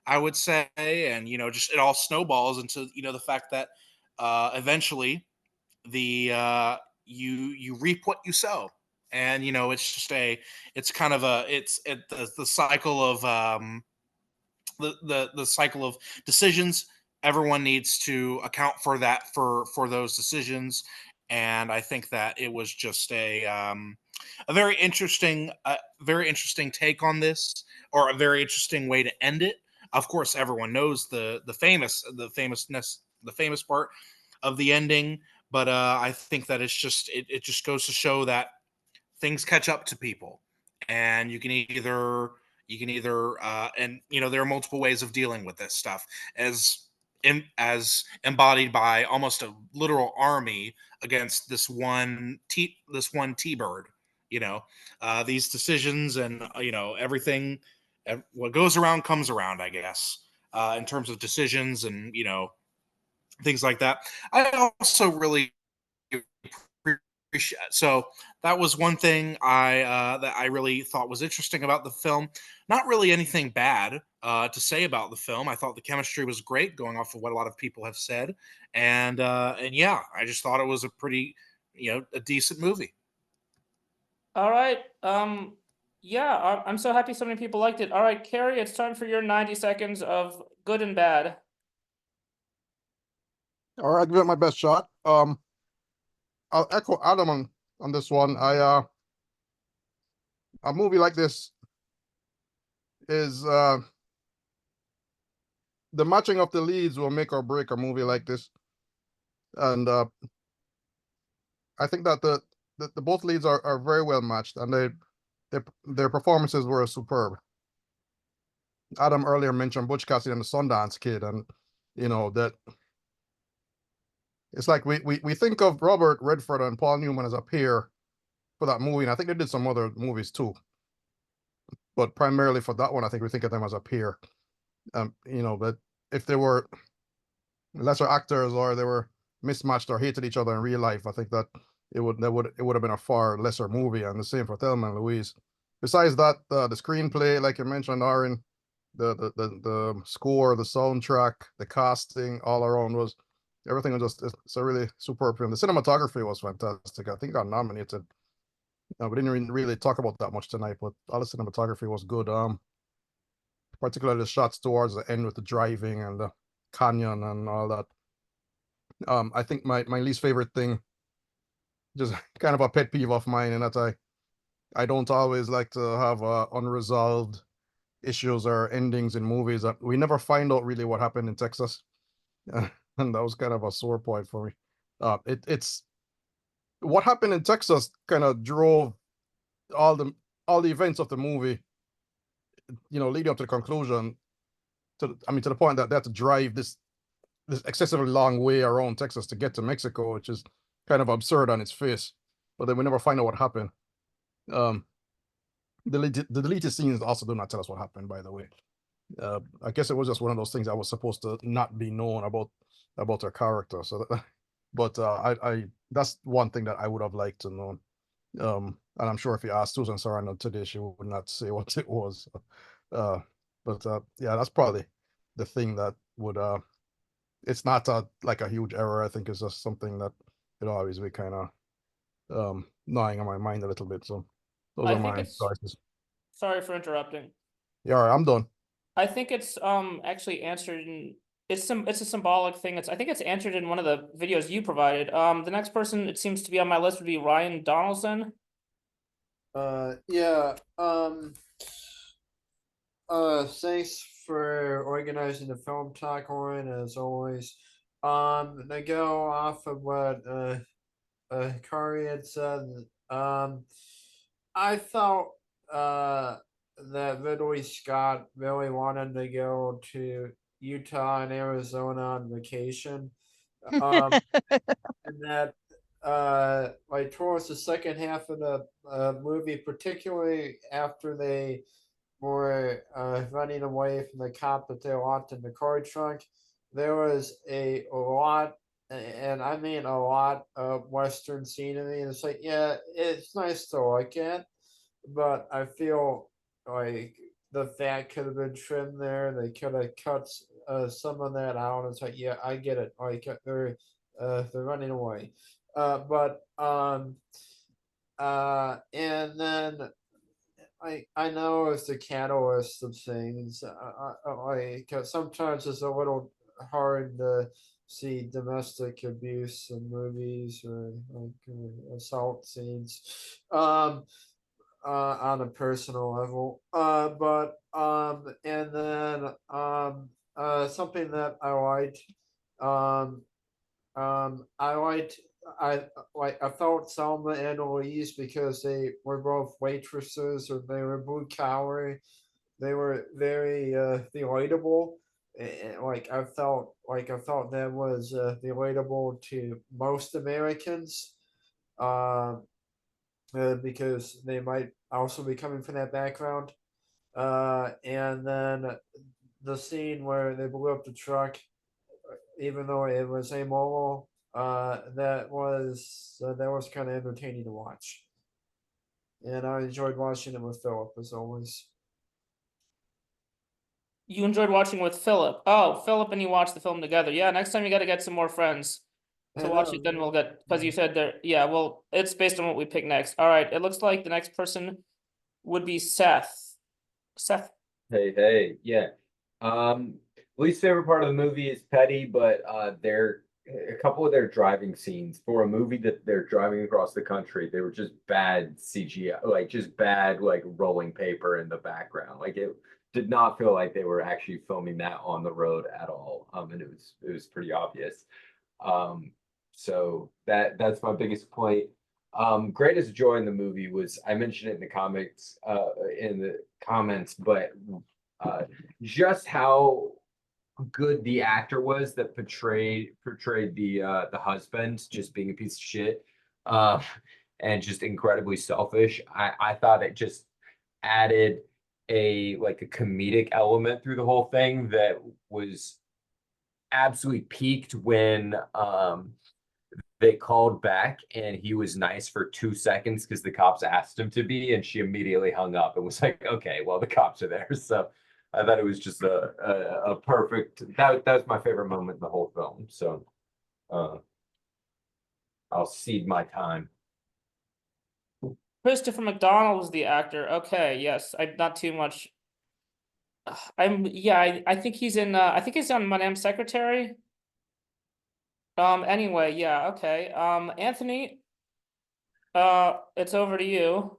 I would say, and just it all snowballs into the fact that eventually the you reap what you sow, and it's kind of the cycle of the cycle of decisions. Everyone needs to account for that for those decisions, and I think that it was just a very interesting take on this, or a very interesting way to end it. Of course, everyone knows the famous part of the ending, but I think that it just goes to show that things catch up to people, and and there are multiple ways of dealing with this stuff, as embodied by almost a literal army against this one T-bird. These decisions, and everything, what goes around comes around, I guess, in terms of decisions and things like that. I also really appreciate. So that was one thing that I really thought was interesting about the film. Not really anything bad to say about the film. I thought the chemistry was great, going off of what a lot of people have said, and yeah, I just thought it was a pretty, a decent movie. All right. Yeah, I'm so happy so many people liked it. All right, Carrie, it's time for your 90 seconds of good and bad. All right, I'll give it my best shot. I'll echo Adam on this one. A movie like this is the matching of the leads will make or break a movie like this, and I think that the both leads are very well matched, and their performances were superb. Adam earlier mentioned Butch Cassidy and the Sundance Kid, and that it's like we think of Robert Redford and Paul Newman as a pair for that movie, and I think they did some other movies too, but primarily for that one, I think we think of them as a pair. But if they were lesser actors, or they were mismatched or hated each other in real life, I think that it would have been a far lesser movie. And the same for Thelma and Louise. Besides that, the screenplay, like you mentioned, Aaron, the score, the soundtrack, the casting, all around was everything was just, it's a really superb film. The cinematography was fantastic. I think I got nominated. We didn't really talk about that much tonight, but all the cinematography was good. Particularly the shots towards the end with the driving and the canyon and all that. I think my least favorite thing, just kind of a pet peeve of mine, and that I don't always like to have unresolved issues or endings in movies. We never find out really what happened in Texas, and that was kind of a sore point for me. It's what happened in Texas kind of drove all the events of the movie, leading up to the conclusion. To the point that they had to drive this excessively long way around Texas to get to Mexico, which is kind of absurd on its face. But then we never find out what happened. The deleted scenes also do not tell us what happened, by the way. I guess it was just one of those things that was supposed to not be known about her character. So, but I that's one thing that I would have liked to know. And I'm sure if you asked Susan Sarandon today, she would not say what it was. Yeah, that's probably the thing that would it's not like a huge error. I think it's just something that it always be kind of gnawing on my mind a little bit. So those I are think my it's, choices. sorry for interrupting. Yeah, all right, I'm done. I think it's actually answered in, it's a symbolic thing. I think it's answered in one of the videos you provided. The next person it seems to be on my list would be Ryan Donaldson. Yeah. Thanks for organizing the film talk, Lauren, as always. To go off of what Kari had said, I felt that Ridley Scott really wanted to go to Utah and Arizona on vacation. And that like towards the second half of the movie, particularly after they were running away from the cop that they locked in the car trunk, there was a lot, and I mean a lot of Western scenery. And it's like, yeah, it's nice to look at, but I feel like the fat could have been trimmed there. They could have cut some of that out. It's like, yeah, I get it. Like they're running away, but and then I know it's the catalyst of things. Like sometimes it's a little hard to see domestic abuse in movies or like assault scenes. On a personal level. But and then something that I liked. Um, I liked. I felt Selma and Louise because they were both waitresses or they were blue collar. They were very relatable. Like I felt that was relatable to most Americans. Um because they might also be coming from that background. And then the scene where they blew up the truck, even though it was amoral, that was kind of entertaining to watch, and I enjoyed watching it with Philip as always. You enjoyed watching with Philip. Oh, Philip and you watched the film together. Yeah, next time you got to get some more friends to watch it. Then we'll get, because you said there. Yeah, well, it's based on what we pick next. All right, it looks like the next person would be Seth. Seth. Hey, yeah. Least favorite part of the movie is petty, but a couple of their driving scenes for a movie that they're driving across the country, they were just bad CGI, like just bad like rolling paper in the background. Like it did not feel like they were actually filming that on the road at all. And it was pretty obvious. So that's my biggest point. Greatest joy in the movie was, I mentioned it in the comments, but just how good the actor was that portrayed the husband just being a piece of shit, uh, and just incredibly selfish. I thought it just added a comedic element through the whole thing that was absolutely peaked when they called back and he was nice for 2 seconds because the cops asked him to be, and she immediately hung up and was like, okay, well, the cops are there. So I thought it was just a perfect, that was my favorite moment in the whole film. So I'll cede my time. Christopher McDonald was the actor. Okay, yes, I'm not too much. I think he's in. I think he's on Madame Secretary. Anyway, yeah, okay. Anthony, it's over to you.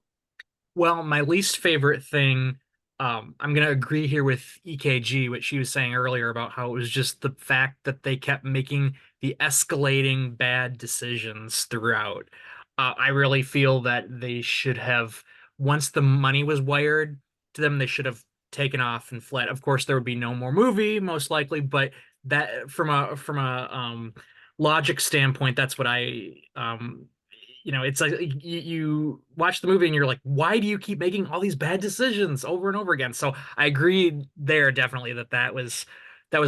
Well, my least favorite thing, I'm gonna agree here with EKG, what she was saying earlier about how it was just the fact that they kept making the escalating bad decisions throughout. I really feel that they should have, once the money was wired to them, they should have taken off and fled. Of course, there would be no more movie, most likely, but that from a logic standpoint, that's what it's like you watch the movie and you're like, why do you keep making all these bad decisions over and over again? So I agree there definitely that was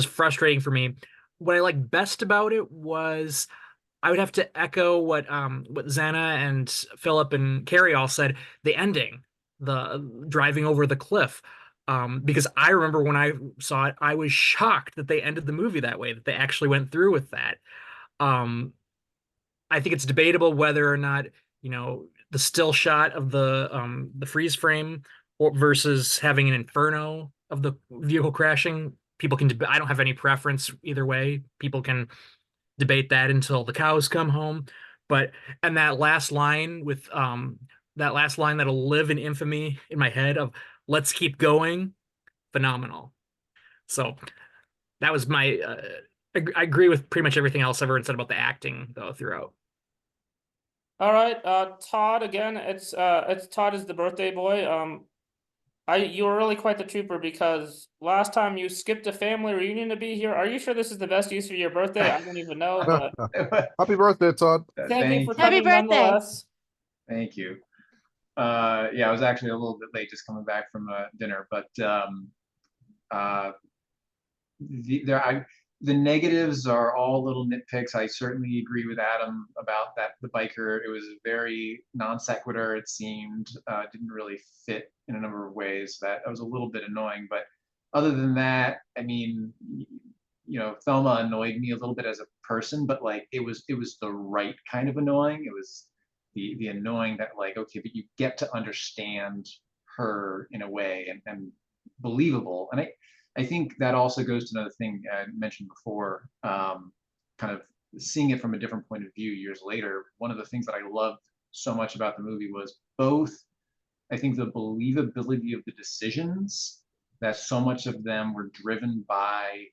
frustrating for me. What I like best about it was, I would have to echo what Xana and Philip and Carrie all said, the ending, the driving over the cliff. Because I remember when I saw it, I was shocked that they ended the movie that way, that they actually went through with that. Um, I think it's debatable whether or not, the still shot of the freeze frame versus having an inferno of the vehicle crashing. People can I don't have any preference either way. People can debate that until the cows come home. But and that last line that'll live in infamy in my head of "Let's keep going," phenomenal. So that was my. I agree with pretty much everything else everyone said about the acting though throughout. All right, Todd again. It's Todd is the birthday boy. You were really quite the trooper because last time you skipped a family reunion to be here. Are you sure this is the best use for your birthday? I don't even know, but Happy birthday, Todd. thank you for Happy coming birthday. nonetheless. Thank you. Yeah, I was actually a little bit late just coming back from dinner, but the negatives are all little nitpicks. I certainly agree with Adam about that. The biker, it was very non sequitur. It seemed didn't really fit in a number of ways. That was a little bit annoying. But other than that, I mean, Thelma annoyed me a little bit as a person, but like it was the right kind of annoying. It was the annoying that like, okay, but you get to understand her in a way and believable. And I think that also goes to another thing I mentioned before, kind of seeing it from a different point of view years later. One of the things that I loved so much about the movie was both, I think, the believability of the decisions, that so much of them were driven by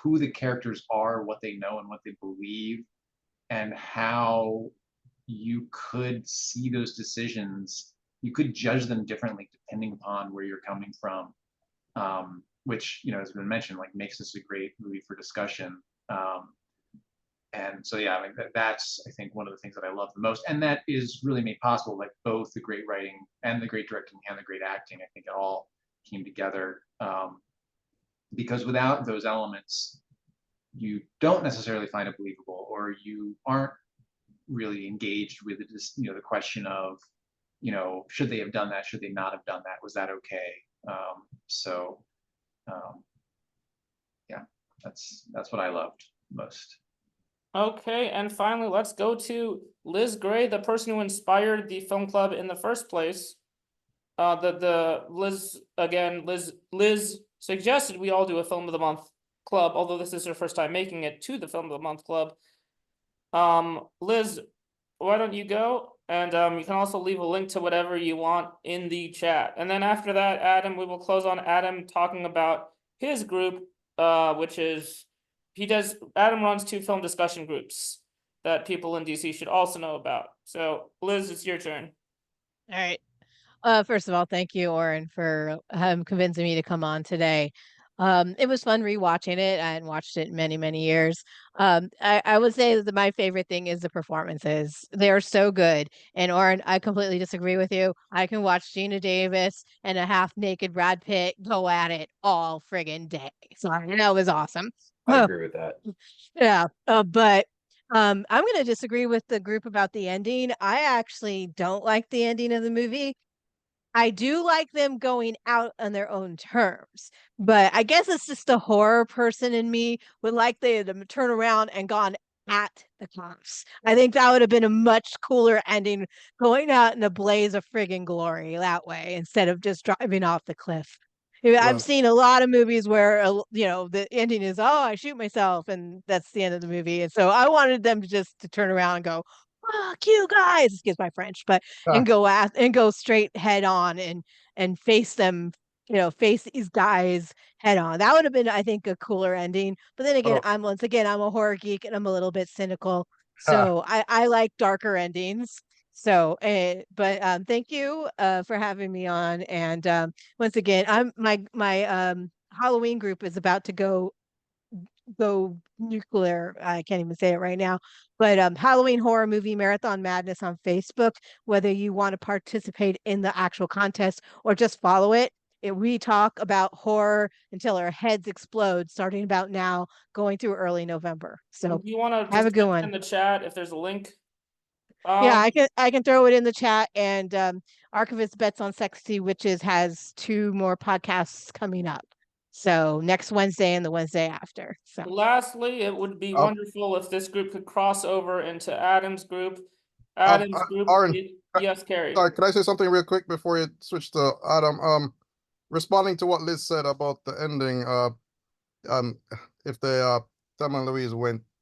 who the characters are, what they know, and what they believe, and how you could see those decisions, you could judge them differently depending upon where you're coming from. Which has been mentioned, like makes this a great movie for discussion. And so yeah, I mean that's I think one of the things that I love the most, and that is really made possible like both the great writing and the great directing and the great acting. I think it all came together because without those elements, you don't necessarily find it believable, or you aren't really engaged with the question of should they have done that? Should they not have done that? Was that okay? So yeah, that's what I loved most. Okay, and finally, let's go to Liz Gray, the person who inspired the film club in the first place. Liz suggested we all do a film of the month club, although this is her first time making it to the film of the month club. Liz, why don't you go? And you can also leave a link to whatever you want in the chat. And then after that, Adam, we will close on Adam talking about his group, which is Adam runs 2 film discussion groups that people in DC should also know about. So Liz, it's your turn. All right. First of all, thank you, Oren, for convincing me to come on today. It was fun rewatching it. I hadn't watched it in many, many years. I would say that my favorite thing is the performances. They are so good. And Oren, I completely disagree with you. I can watch Gina Davis and a half-naked Brad Pitt go at it all friggin' day. So that was awesome. I agree with that. Yeah, but I'm going to disagree with the group about the ending. I actually don't like the ending of the movie. I do like them going out on their own terms, but I guess it's just the horror person in me would like them to turn around and gone at the cops. I think that would have been a much cooler ending, going out in a blaze of friggin' glory that way instead of just driving off the cliff. I've Well, seen a lot of movies where the ending is, oh, I shoot myself, and that's the end of the movie. And so I wanted them to turn around and go, fuck you guys, excuse my French, but ah, and go straight head on and face them, face these guys head on. That would have been, I think, a cooler ending. But then again, oh, I'm a horror geek and I'm a little bit cynical. ah, So I like darker endings. So, but thank you for having me on. And once again, I'm my Halloween group is about to go nuclear. I can't even say it right now. But Halloween Horror Movie Marathon Madness on Facebook, whether you want to participate in the actual contest or just follow it. We talk about horror until our heads explode, starting about now, going through early November. So Do you want to have a just good mention one. in the chat if there's a link? Yeah, I can throw it in the chat, and Archivist Bets on Sexy Witches has 2 more podcasts coming up. So next Wednesday and the Wednesday after. So Lastly, it would be Uh, wonderful if this group could cross over into Adam's group. Um, Adam's group, Aaron, yes, Carrie. sorry, can I say something real quick before you switch to Adam? Responding to what Liz said about the ending, if the Thelma and Louise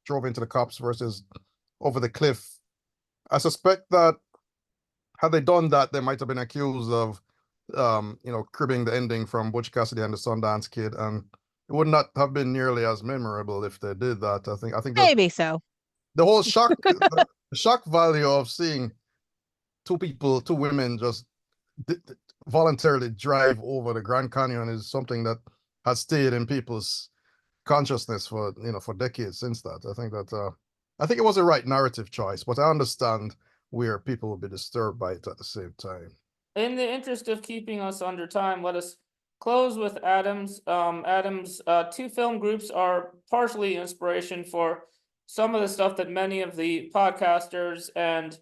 drove into the cops versus over the cliff, I suspect that had they done that, they might have been accused of, cribbing the ending from Butch Cassidy and the Sundance Kid, and it would not have been nearly as memorable if they did that. I think that maybe so. the whole the shock value of seeing two women just voluntarily drive over the Grand Canyon is something that has stayed in people's consciousness for decades since that. I think it was a right narrative choice, but I understand where people will be disturbed by it at the same time. In the interest of keeping us under time, let us close with Adam's. Adam's 2 film groups are partially inspiration for some of the stuff that many of the podcasters and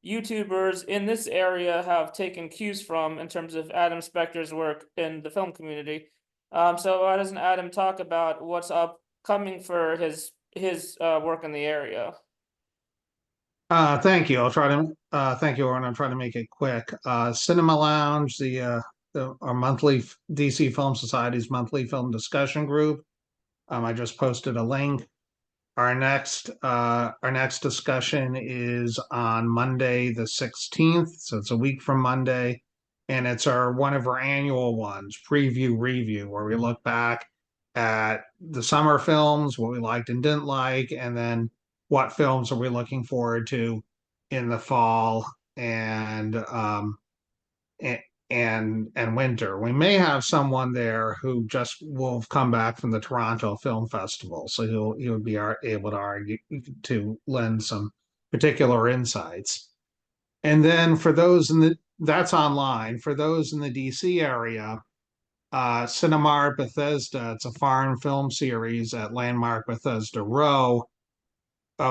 YouTubers in this area have taken cues from in terms of Adam Spector's work in the film community. So why doesn't Adam talk about what's upcoming for his work in the area? Thank you. I'll try to thank you, Oren. I'll try to make it quick. Cinema Lounge, our monthly DC Film Society's monthly film discussion group. I just posted a link. Our next discussion is on Monday the 16th, so it's a week from Monday, and it's one of our annual ones, preview review, where we look back at the summer films, what we liked and didn't like, and then what films are we looking forward to in the fall and winter. We may have someone there who just will have come back from the Toronto Film Festival, so he'll be able to argue to lend some particular insights. And then for those that's online. For those in the DC area, Cinemark Bethesda, it's a foreign film series at Landmark Bethesda Row.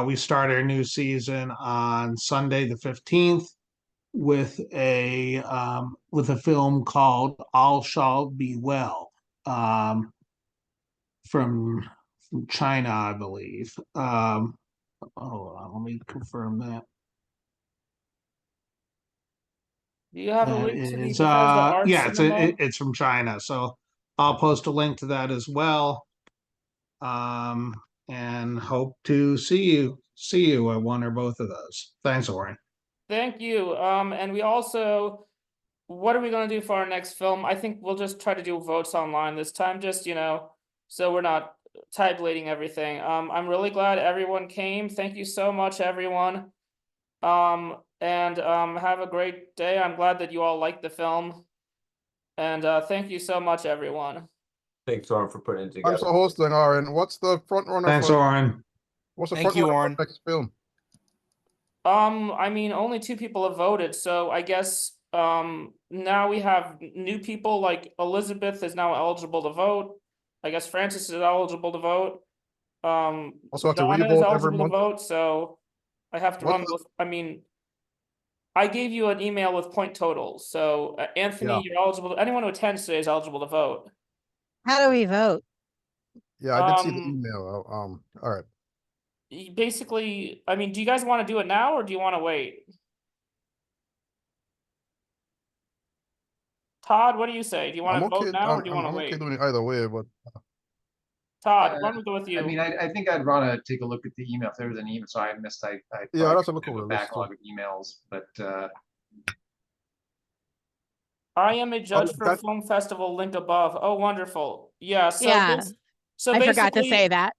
We started a new season on Sunday the 15th with a film called All Shall Be Well, from China, I believe. Hold on, let me confirm that. Do you have a That link to the is, Bethesda Art yeah, Cinema? it's from China, so I'll post a link to that as well. And hope to see you at one or both of those. Thanks, Oren. Thank you. And we also, what are we going to do for our next film? I think we'll just try to do votes online this time, just, so we're not tabulating everything. I'm really glad everyone came. Thank you so much, everyone. And have a great day. I'm glad that you all liked the film. And thank you so much, everyone. Thanks, Ron, for putting it together. Thanks for hosting, Aaron. What's the front runner Thanks, Oren. What's the Thank front you, runner Oren. for next film? I mean, only 2 people have voted, so I guess now we have new people, like Elizabeth is now eligible to vote. I guess Francis is eligible to vote. Also have to Donna is re-vote every eligible to month? vote, so I have to What's run with, I mean, I gave you an email with point totals, so Anthony, Yeah. you're eligible, anyone who attends today is eligible to vote. How do we vote? Yeah, I did see the email. All right. Basically, I mean, do you guys want to do it now or do you want to wait? Todd, what do you say? Do you want to vote now or do you want to I'm wait? okay doing it either way, but Todd, why don't we go with you? I mean, I think I'd want to take a look at the email if there was an email. So I missed. I yeah, probably that's a look have over a the list too. backlog of emails, but I am a judge for that- film festival link above. Oh, wonderful. Yeah, so Yeah, so I forgot to basically say that.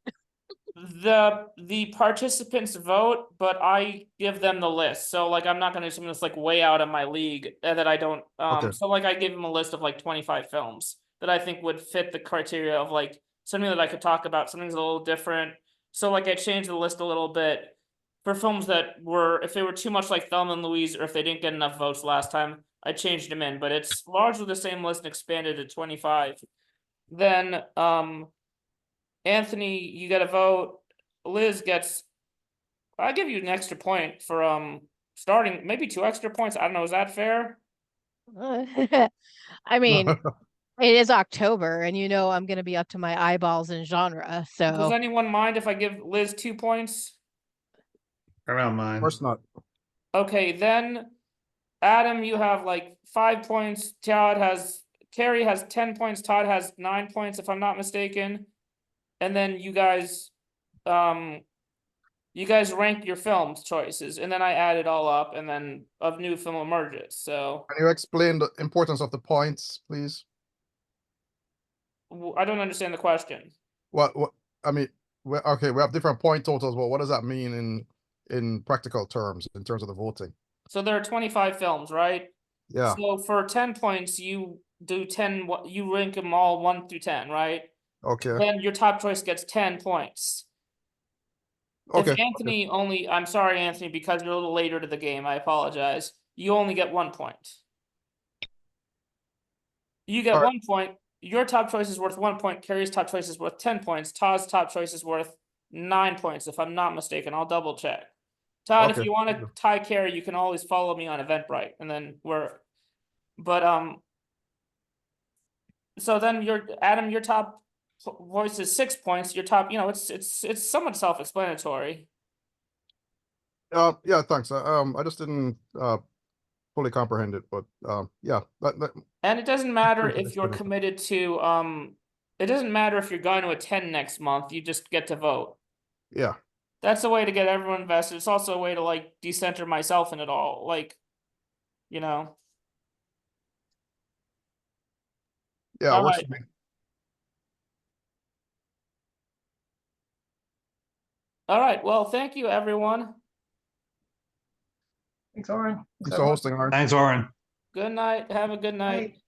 the participants vote, but I give them the list. So like I'm not gonna do something that's like way out of my league that I don't Okay. so like I give them a list of like 25 films that I think would fit the criteria of like something that I could talk about, something's a little different. So like I changed the list a little bit for films that were, if they were too much like Thelma and Louise or if they didn't get enough votes last time, I changed them in, but it's largely the same list and expanded to 25. Then Anthony, you get a vote. Liz gets, I give you an extra point for starting, maybe 2 extra points. I don't know. Is that fair? I mean, it is October, and you know I'm going to be up to my eyeballs in genre. Does So anyone mind if I give Liz 2 points? Around Of mine. course not. Okay, then Adam, you have like 5 points. Carrie has 10 points. Todd has 9 points, if I'm not mistaken. And then you guys rank your films choices, and then I add it all up, and then a new film emerges. So Can you explain the importance of the points, please? I don't understand the question. What I mean, okay, we have different point totals, but what does that mean in practical terms, in terms of the voting? So there are 25 films, right? Yeah. So for 10 points, you do 10, you rank them all 1 through 10, right? Okay. Then your top choice gets 10 points. Okay. If Anthony only, I'm sorry, Anthony, because you're a little later to the game, I apologize. You only get 1 point. You get All right. 1 point. Your top choice is worth 1 point. Carrie's top choice is worth 10 points. Todd's top choice is worth 9 points, if I'm not mistaken. I'll double check. Todd, if Okay. you want to tie Carrie, you can always follow me on Eventbrite, and then so then Adam, your top voice is 6 points. Your top, it's somewhat self-explanatory. Yeah, thanks. I just didn't fully comprehend it, but yeah. And it doesn't matter Appreciate if you're explanation. committed to it doesn't matter if you're going to attend next month, you just get to vote. Yeah. That's a way to get everyone invested. It's also a way to like decenter myself in it all. Like, Yeah, All works right. for me. All right. Well, thank you, everyone. Thanks, Oren. Thanks for hosting, Aaron. Thanks, Oren. Good night. Have a good night. Bye.